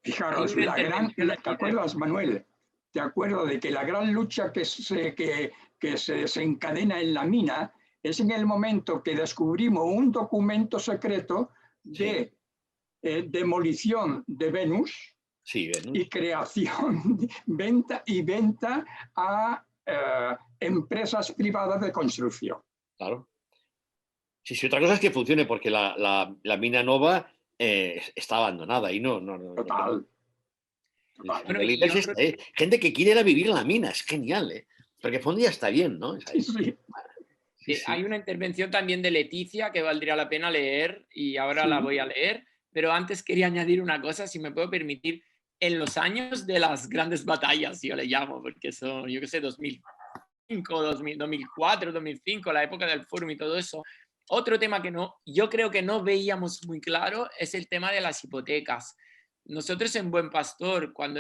Fijaros, ¿te acuerdas, Manuel? ¿Te acuerdas de que la gran lucha que se desencadena en la mina es en el momento que descubrimos un documento secreto de demolición de Venus, sí, Venus, y creación, venta a empresas privadas de construcción? Claro. Sí, otra cosa es que funcione, porque la mina nova está abandonada y no. Total. Bueno, gente que quiere ir a vivir en la mina, es genial, porque fondo ya está bien, ¿no? Sí. Hay una intervención también de Leticia que valdría la pena leer y ahora la voy a leer, pero antes quería añadir una cosa, si me puedo permitir. En los años de las grandes batallas, yo le llamo, porque son, yo qué sé, 2005, 2004, 2005, la época del Fórum y todo eso. Otro tema que yo creo que no veíamos muy claro es el tema de las hipotecas. Nosotros en Buen Pastor, cuando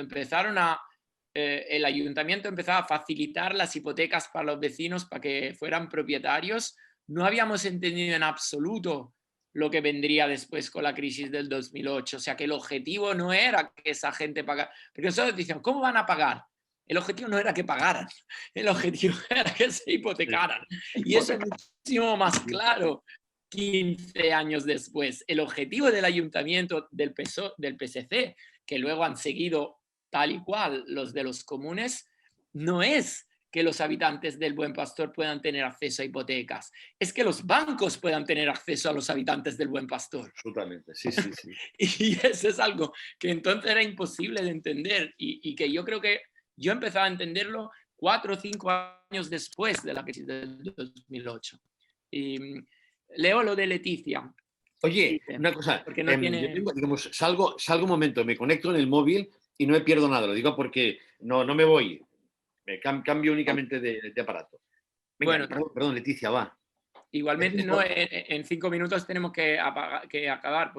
el ayuntamiento empezaba a facilitar las hipotecas para los vecinos para que fueran propietarios, no habíamos entendido en absoluto lo que vendría después con la crisis del 2008. O sea, que el objetivo no era que esa gente pagara. Porque nosotros decíamos, ¿cómo van a pagar? El objetivo no era que pagaran, el objetivo era que se hipotecaran. Y eso es muchísimo más claro 15 años después. El objetivo del ayuntamiento del PSC, que luego han seguido tal y cual los de los comunes, no es que los habitantes del Buen Pastor puedan tener acceso a hipotecas, es que los bancos puedan tener acceso a los habitantes del Buen Pastor. Absolutamente, sí. Y eso es algo que entonces era imposible de entender y que yo creo que yo empezaba a entenderlo 4 o 5 años después de la crisis del 2008. Y leo lo de Leticia. Oye, una cosa, porque no tiene... yo digamos, salgo un momento, me conecto en el móvil y no me pierdo nada, lo digo porque no me voy. Cambio únicamente de aparato. Venga, bueno, perdón, Leticia, va. Igualmente, no, en 5 minutos tenemos que acabar,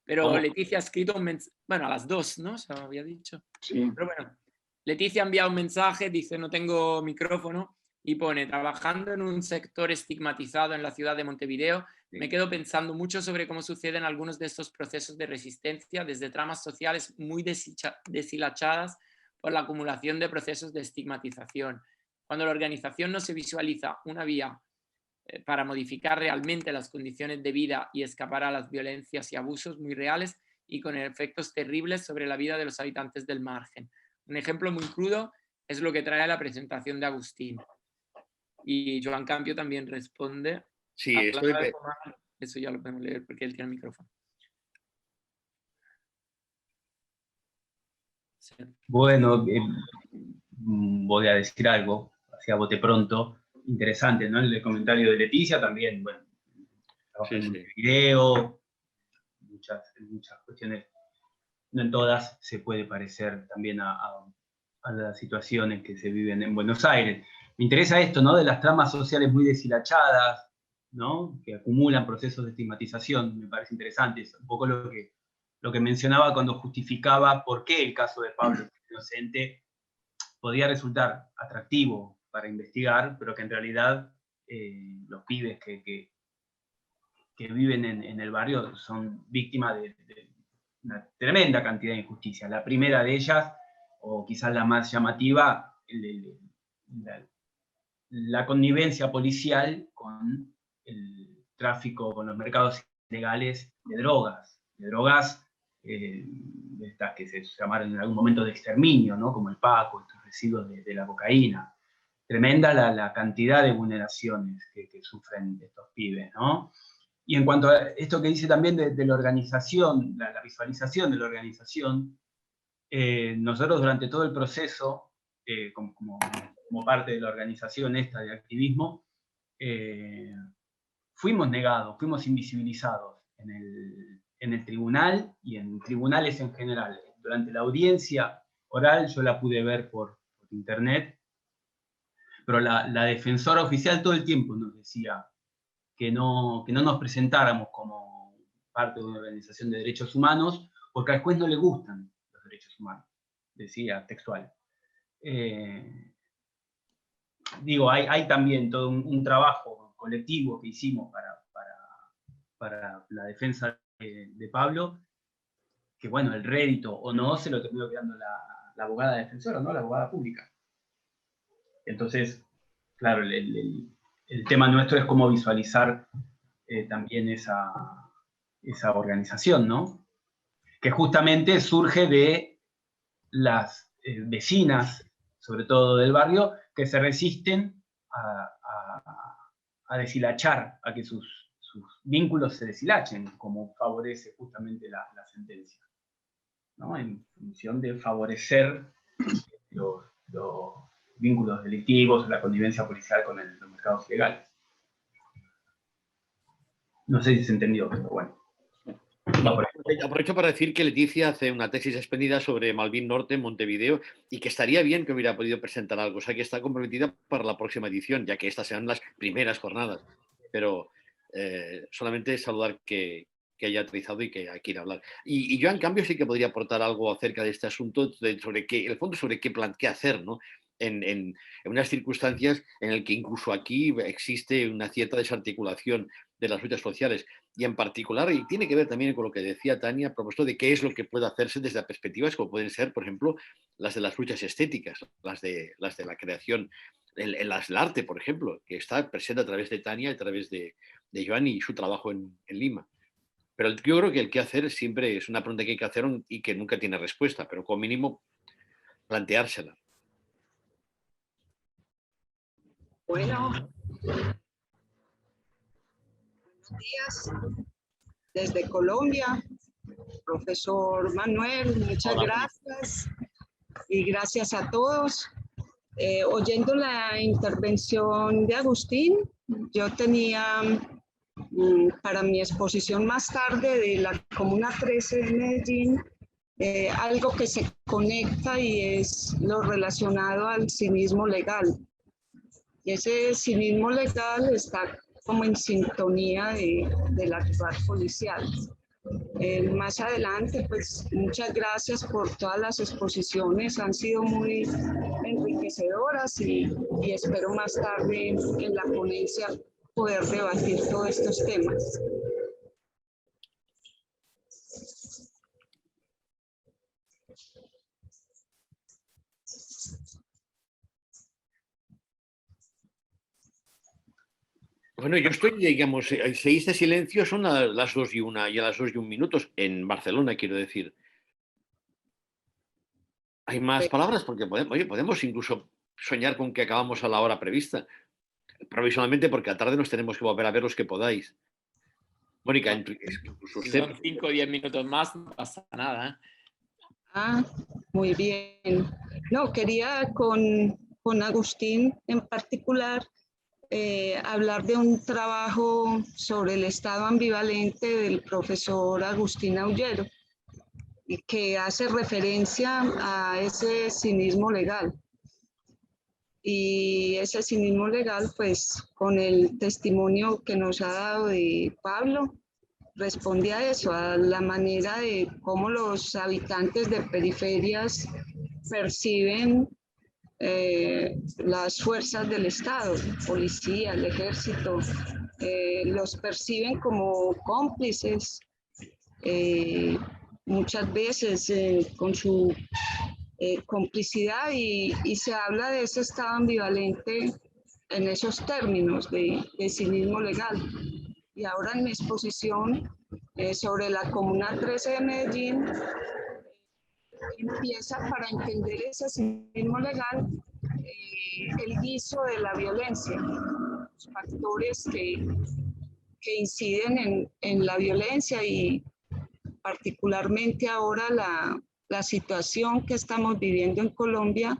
pero Leticia ha escrito un mensaje, bueno, a las 2, ¿no? Se había dicho. Sí. Pero bueno, Leticia ha enviado un mensaje, dice, no tengo micrófono, y pone, trabajando en un sector estigmatizado en la ciudad de Montevideo, me quedo pensando mucho sobre cómo suceden algunos de estos procesos de resistencia desde tramas sociales muy deshilachadas por la acumulación de procesos de estigmatización. Cuando la organización no se visualiza una vía para modificar realmente las condiciones de vida y escapar a las violencias y abusos muy reales y con efectos terribles sobre la vida de los habitantes del margen. Un ejemplo muy crudo es lo que trae la presentación de Agustín. Y Joan Campio también responde. Sí, eso ya lo podemos leer porque él tiene el micrófono. Sí. Bueno, voy a decir algo, hacia bote pronto, interesante, ¿no? El comentario de Leticia también, bueno, trabajo en Montevideo, muchas cuestiones, no en todas se puede parecer también a las situaciones que se viven en Buenos Aires. Me interesa esto, ¿no? De las tramas sociales muy deshilachadas, ¿no? Que acumulan procesos de estigmatización, me parece interesante, es un poco lo que mencionaba cuando justificaba por qué el caso de Pablo Inocente podía resultar atractivo para investigar, pero que en realidad los pibes que viven en el barrio son víctimas de una tremenda cantidad de injusticias. La primera de ellas, o quizás la más llamativa, la connivencia policial con el tráfico, con los mercados ilegales de drogas estas que se llamaron en algún momento de exterminio, ¿no? Como el Paco, estos residuos de la cocaína. Tremenda la cantidad de vulneraciones que sufren estos pibes, ¿no? Y en cuanto a esto que dice también de la organización, la visualización de la organización, nosotros durante todo el proceso, como parte de la organización esta de activismo, fuimos negados, fuimos invisibilizados en en el tribunal y en tribunales en general. Durante la audiencia oral yo la pude ver por internet, pero la defensora oficial todo el tiempo nos decía que no nos presentáramos como parte de una organización de derechos humanos, porque al juez no le gustan los derechos humanos, decía textual. Digo, hay también todo un trabajo colectivo que hicimos para la defensa de Pablo, que bueno, el rédito o no se lo terminó quedando la abogada defensora, ¿no? La abogada pública. Entonces, claro, el tema nuestro es cómo visualizar también esa organización, ¿no? Que justamente surge de las vecinas, sobre todo del barrio, que se resisten a deshilachar, a que sus vínculos se deshilachen, como favorece justamente la sentencia, ¿no? En función de favorecer los vínculos delictivos, la connivencia policial con los mercados ilegales. No sé si se entendió, pero bueno. Aprovecho para decir que Leticia hace una tesis expendida sobre Malvín Norte en Montevideo y que estaría bien que hubiera podido presentar algo, o sea que está comprometida para la próxima edición, ya que estas serán las primeras jornadas. Pero solamente saludar que haya aterrizado y que quiera hablar. Y yo, en cambio, sí que podría aportar algo acerca de este asunto, sobre qué hacer, ¿no? En unas circunstancias en las que incluso aquí existe una cierta desarticulación de las luchas sociales, y en particular, y tiene que ver también con lo que decía Tania a propósito de qué es lo que puede hacerse desde perspectivas como pueden ser, por ejemplo, las de las luchas estéticas, las de la creación, el arte, por ejemplo, que está presente a través de Tania, a través de Joan y su trabajo en Lima. Pero yo creo que el qué hacer siempre es una pregunta que hay que hacer y que nunca tiene respuesta, pero como mínimo planteársela. Bueno, buenos días desde Colombia, profesor Manuel, muchas gracias y gracias a todos. Oyendo la intervención de Agustín, yo tenía para mi exposición más tarde de la Comuna 13 de Medellín algo que se conecta y es lo relacionado al cinismo legal. Y ese cinismo legal está como en sintonía del actuar policial. Más adelante, pues muchas gracias por todas las exposiciones, han sido muy enriquecedoras y espero más tarde en la ponencia poder debatir todos estos temas. Bueno, yo estoy, digamos, se dice silencio, son a las 2:01 y a las 2:01 en Barcelona, quiero decir. Hay más palabras porque podemos incluso soñar con que acabamos a la hora prevista, provisionalmente, porque a tarde nos tenemos que volver a ver los que podáis. Mónica, incluso usted... Si son 5 o 10 minutos más, no pasa nada, ¿eh? Ah, muy bien. No, quería con Agustín en particular hablar de un trabajo sobre el estado ambivalente del profesor Agustín Aullero, y que hace referencia a ese cinismo legal. Y ese cinismo legal, pues con el testimonio que nos ha dado de Pablo, responde a eso, a la manera de cómo los habitantes de periferias perciben las fuerzas del Estado, policía, el ejército, los perciben como cómplices, muchas veces con su complicidad, y se habla de ese estado ambivalente en esos términos de cinismo legal. Y ahora en mi exposición sobre la Comuna 13 de Medellín, empieza para entender ese cinismo legal el guiso de la violencia, los factores que inciden en la violencia, y particularmente ahora la situación que estamos viviendo en Colombia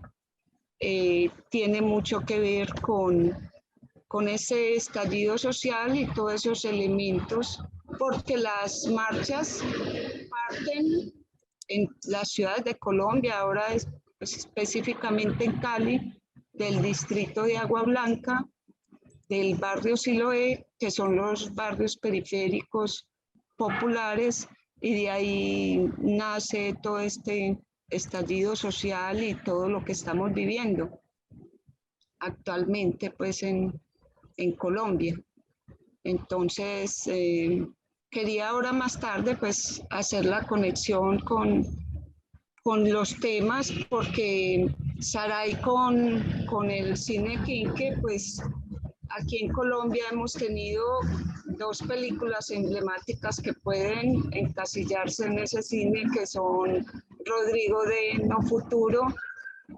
tiene mucho que ver con ese estallido social y todos esos elementos porque las marchas parten en las ciudades de Colombia, ahora pues, específicamente en Cali, del distrito de Agua Blanca, del barrio Siloé, que son los barrios periféricos populares, y de ahí nace todo este estallido social y todo lo que estamos viviendo actualmente pues en Colombia. Entonces, quería ahora más tarde pues hacer la conexión con los temas, porque Saray con el cine Quinque, pues aquí en Colombia hemos tenido dos películas emblemáticas que pueden encasillarse en ese cine, que son Rodrigo de No Futuro,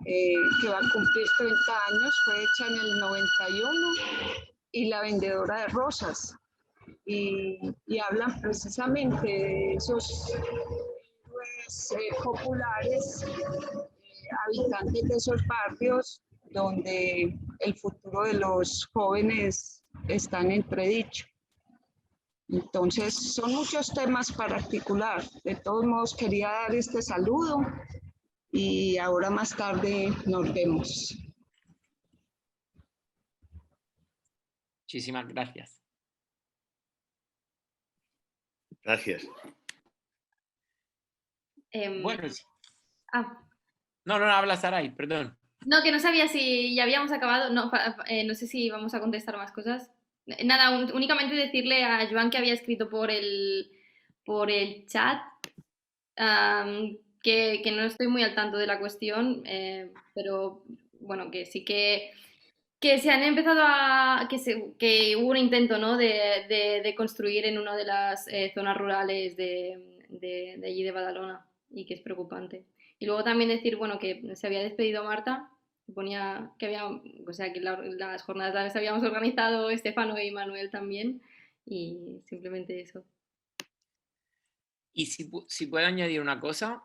que va a cumplir 30 años, fue hecha en el 91, y La Vendedora de Rosas, y hablan precisamente de esos populares, habitantes de esos barrios donde el futuro de los jóvenes está en entredicho. Entonces, son muchos temas para articular. De todos modos, quería dar este saludo y ahora más tarde nos vemos. Muchísimas gracias. Gracias. Bueno, sí. No, habla Saray, perdón. No, que no sabía si ya habíamos acabado. No, no sé si vamos a contestar más cosas. Nada, únicamente decirle a Joan, que había escrito por el chat, que no estoy muy al tanto de la cuestión, pero bueno, que sí que se han empezado que hubo un intento, ¿no?, de construir en una de las zonas rurales de allí de Badalona, y que es preocupante. Y luego también decir, bueno, que se había despedido Marta, ponía que había, o sea, que las jornadas las habíamos organizado Estefano y Manuel también, y simplemente eso. Y si puedo añadir una cosa,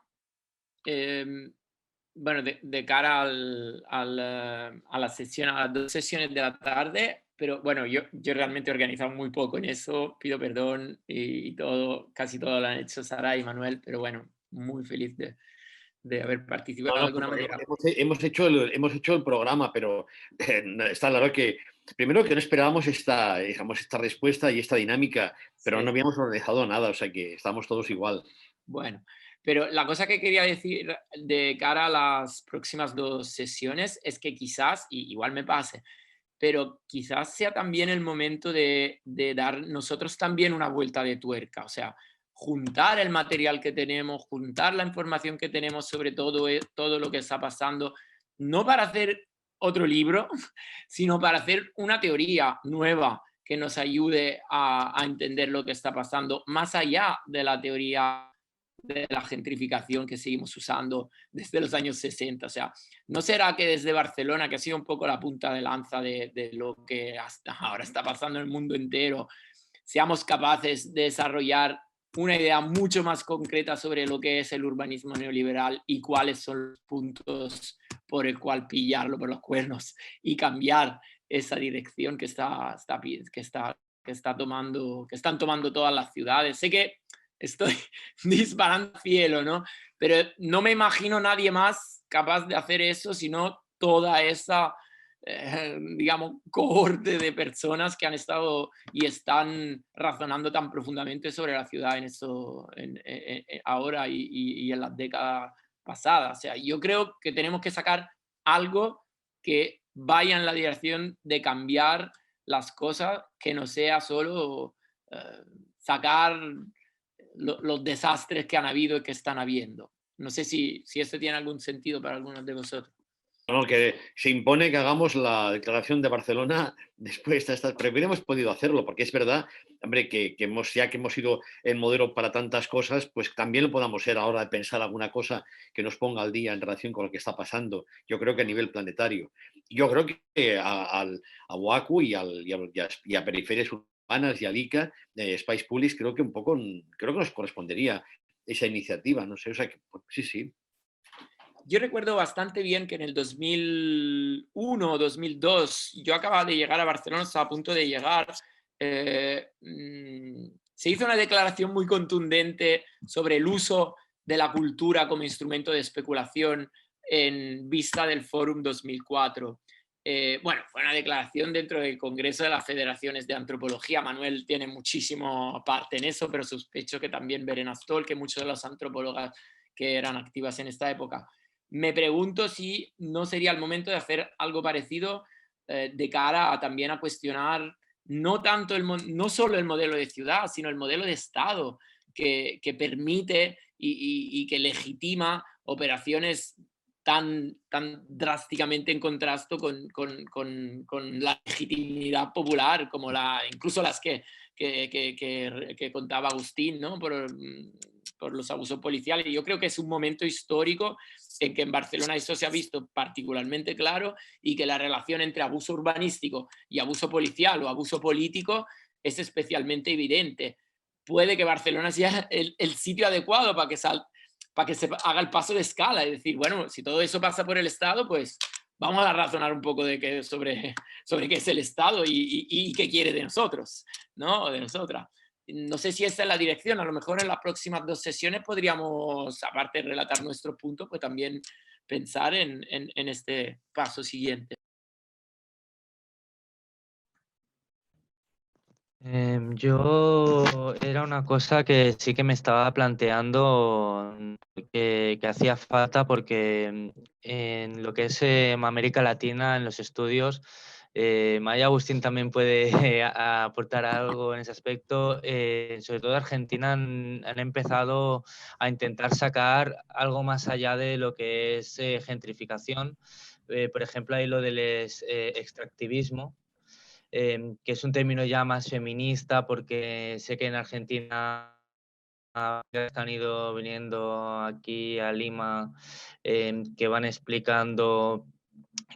bueno, de cara a la sesión, a las 2 sesiones de la tarde, pero bueno, yo realmente he organizado muy poco en eso, pido perdón, y todo, casi todo lo han hecho Sara y Manuel, pero bueno, muy feliz de haber participado de alguna manera. Hemos hecho el programa, pero está claro que primero que no esperábamos esta respuesta y esta dinámica, pero no habíamos organizado nada, o sea que estamos todos igual. Bueno, pero la cosa que quería decir de cara a las próximas 2 sesiones es que quizás, y igual me pase, pero quizás sea también el momento de dar nosotros también una vuelta de tuerca, o sea, juntar el material que tenemos, juntar la información que tenemos sobre todo lo que está pasando, no para hacer otro libro, sino para hacer una teoría nueva que nos ayude a entender lo que está pasando, más allá de la teoría de la gentrificación que seguimos usando desde los años 60. O sea, ¿no será que desde Barcelona, que ha sido un poco la punta de lanza de lo que hasta ahora está pasando en el mundo entero, seamos capaces de desarrollar una idea mucho más concreta sobre lo que es el urbanismo neoliberal y cuáles son los puntos por el cual pillarlo por los cuernos y cambiar esa dirección que están tomando todas las ciudades? Sé que estoy disparando al cielo, ¿no? Pero no me imagino nadie más capaz de hacer eso, sino toda esa, digamos, cohorte de personas que han estado y están razonando tan profundamente sobre la ciudad ahora y en las décadas pasadas. O sea, yo creo que tenemos que sacar algo que vaya en la dirección de cambiar las cosas, que no sea solo sacar los desastres que han habido y que están habiendo. No sé si esto tiene algún sentido para algunos de vosotros. Bueno, que se impone que hagamos la declaración de Barcelona después de esta, pero hubiéramos podido hacerlo, porque es verdad, hombre, ya que hemos sido el modelo para tantas cosas, pues también lo podamos ser ahora de pensar alguna cosa que nos ponga al día en relación con lo que está pasando. Yo creo que a nivel planetario. Yo creo que a Oahu y a periferias urbanas y al ICA, Spice Publics, creo que nos correspondería esa iniciativa, no sé, o sea, que, sí. Yo recuerdo bastante bien que en el 2001 o 2002, yo acababa de llegar a Barcelona, estaba a punto de llegar, se hizo una declaración muy contundente sobre el uso de la cultura como instrumento de especulación en vista del Fórum 2004. Bueno, fue una declaración dentro del Congreso de las Federaciones de Antropología. Manuel tiene muchísimo parte en eso, pero sospecho que también Verena Stoll, que muchos de los antropólogas que eran activas en esta época. Me pregunto si no sería el momento de hacer algo parecido de cara a también a cuestionar no solo el modelo de ciudad, sino el modelo de Estado que permite y que legitima operaciones tan drásticamente en contraste con la legitimidad popular, como incluso las que contaba Agustín, ¿no? por los abusos policiales. Y yo creo que es un momento histórico en que en Barcelona eso se ha visto particularmente claro y que la relación entre abuso urbanístico y abuso policial o abuso político es especialmente evidente. Puede que Barcelona sea el sitio adecuado para que se haga el paso de escala y decir, bueno, si todo eso pasa por el Estado, pues vamos a razonar un poco sobre qué es el Estado y qué quiere de nosotros, ¿no? O de nosotras. No sé si esta es la dirección, a lo mejor en las próximas 2 sesiones podríamos, aparte de relatar nuestros puntos, pues también pensar en este paso siguiente. Yo era una cosa que sí que me estaba planteando que hacía falta porque en lo que es América Latina, en los estudios, Maya Agustín también puede aportar algo en ese aspecto. Sobre todo Argentina han empezado a intentar sacar algo más allá de lo que es gentrificación. Por ejemplo, hay lo del extractivismo, que es un término ya más feminista, porque sé que en Argentina han ido viniendo aquí a Lima, que van explicando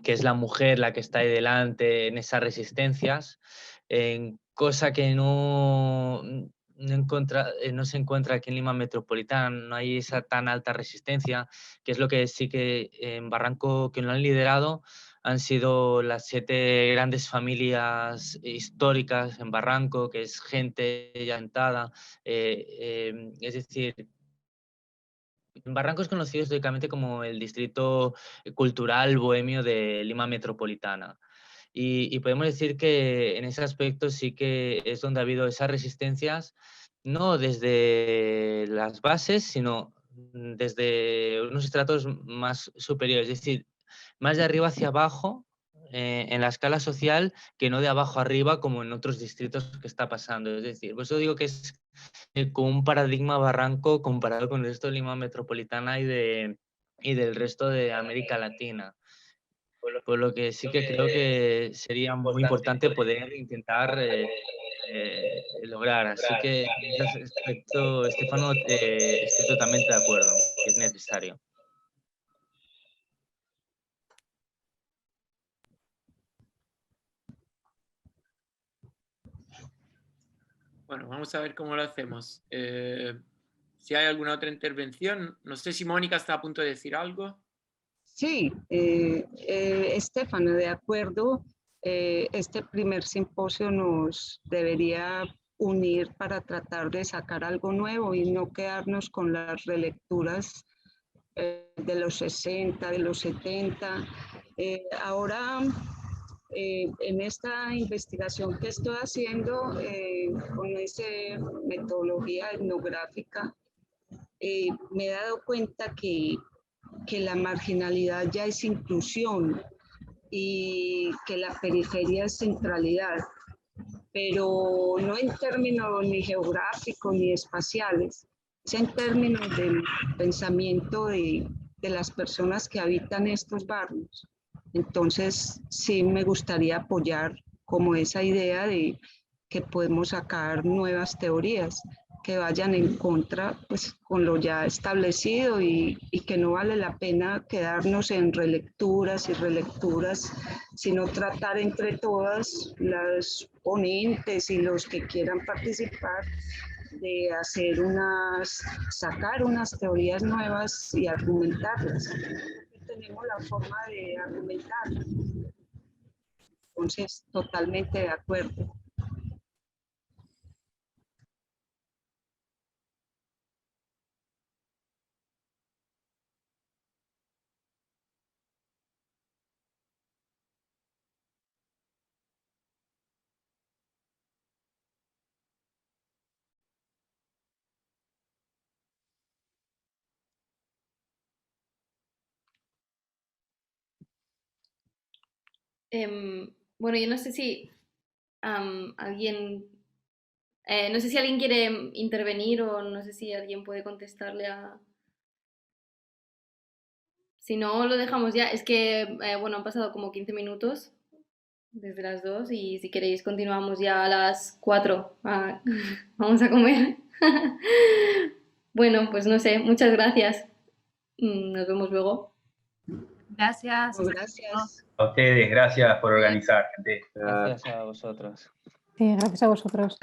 que es la mujer la que está ahí delante en esas resistencias, cosa que no se encuentra aquí en Lima Metropolitana, no hay esa tan alta resistencia, que es lo que sí que en Barranco, que lo han liderado, han sido las 7 grandes familias históricas en Barranco, que es gente ya sentada, es decir, Barranco es conocido históricamente como el distrito cultural bohemio de Lima Metropolitana. Y podemos decir que en ese aspecto sí que es donde ha habido esas resistencias, no desde las bases, sino desde unos estratos más superiores, es decir, más de arriba hacia abajo, en la escala social, que no de abajo arriba como en otros distritos que está pasando. Es decir, por eso digo que es como un paradigma Barranco comparado con el resto de Lima Metropolitana y del resto de América Latina. Por lo que sí que creo que sería muy importante poder intentar lograr. Así que en ese aspecto, Estefano, estoy totalmente de acuerdo, que es necesario. Bueno, vamos a ver cómo lo hacemos. Si hay alguna otra intervención, no sé si Mónica está a punto de decir algo. Sí, Estefano, de acuerdo. Este primer simposio nos debería unir para tratar de sacar algo nuevo y no quedarnos con las relecturas de los 60, de los 70. Ahora, en esta investigación que estoy haciendo con esa metodología etnográfica, me he dado cuenta que la marginalidad ya es inclusión y que la periferia es centralidad, pero no en términos ni geográficos ni espaciales, es en términos del pensamiento de las personas que habitan estos barrios. Entonces, sí me gustaría apoyar como esa idea de que podemos sacar nuevas teorías que vayan en contra pues, con lo ya establecido y que no vale la pena quedarnos en relecturas y relecturas, sino tratar entre todas las ponentes y los que quieran participar de sacar unas teorías nuevas y argumentarlas. Tenemos la forma de argumentar. Entonces, totalmente de acuerdo. Bueno, yo no sé si alguien... no sé si alguien quiere intervenir o no sé si alguien puede contestarle a... Si no, lo dejamos ya. Es que, bueno, han pasado como 15 minutos desde las 2 y si queréis continuamos ya a las 4. Vamos a comer. Bueno, pues no sé, muchas gracias. Nos vemos luego. Gracias. Gracias. A ustedes, gracias por organizar, gente. Gracias a vosotros. Sí, gracias a vosotros.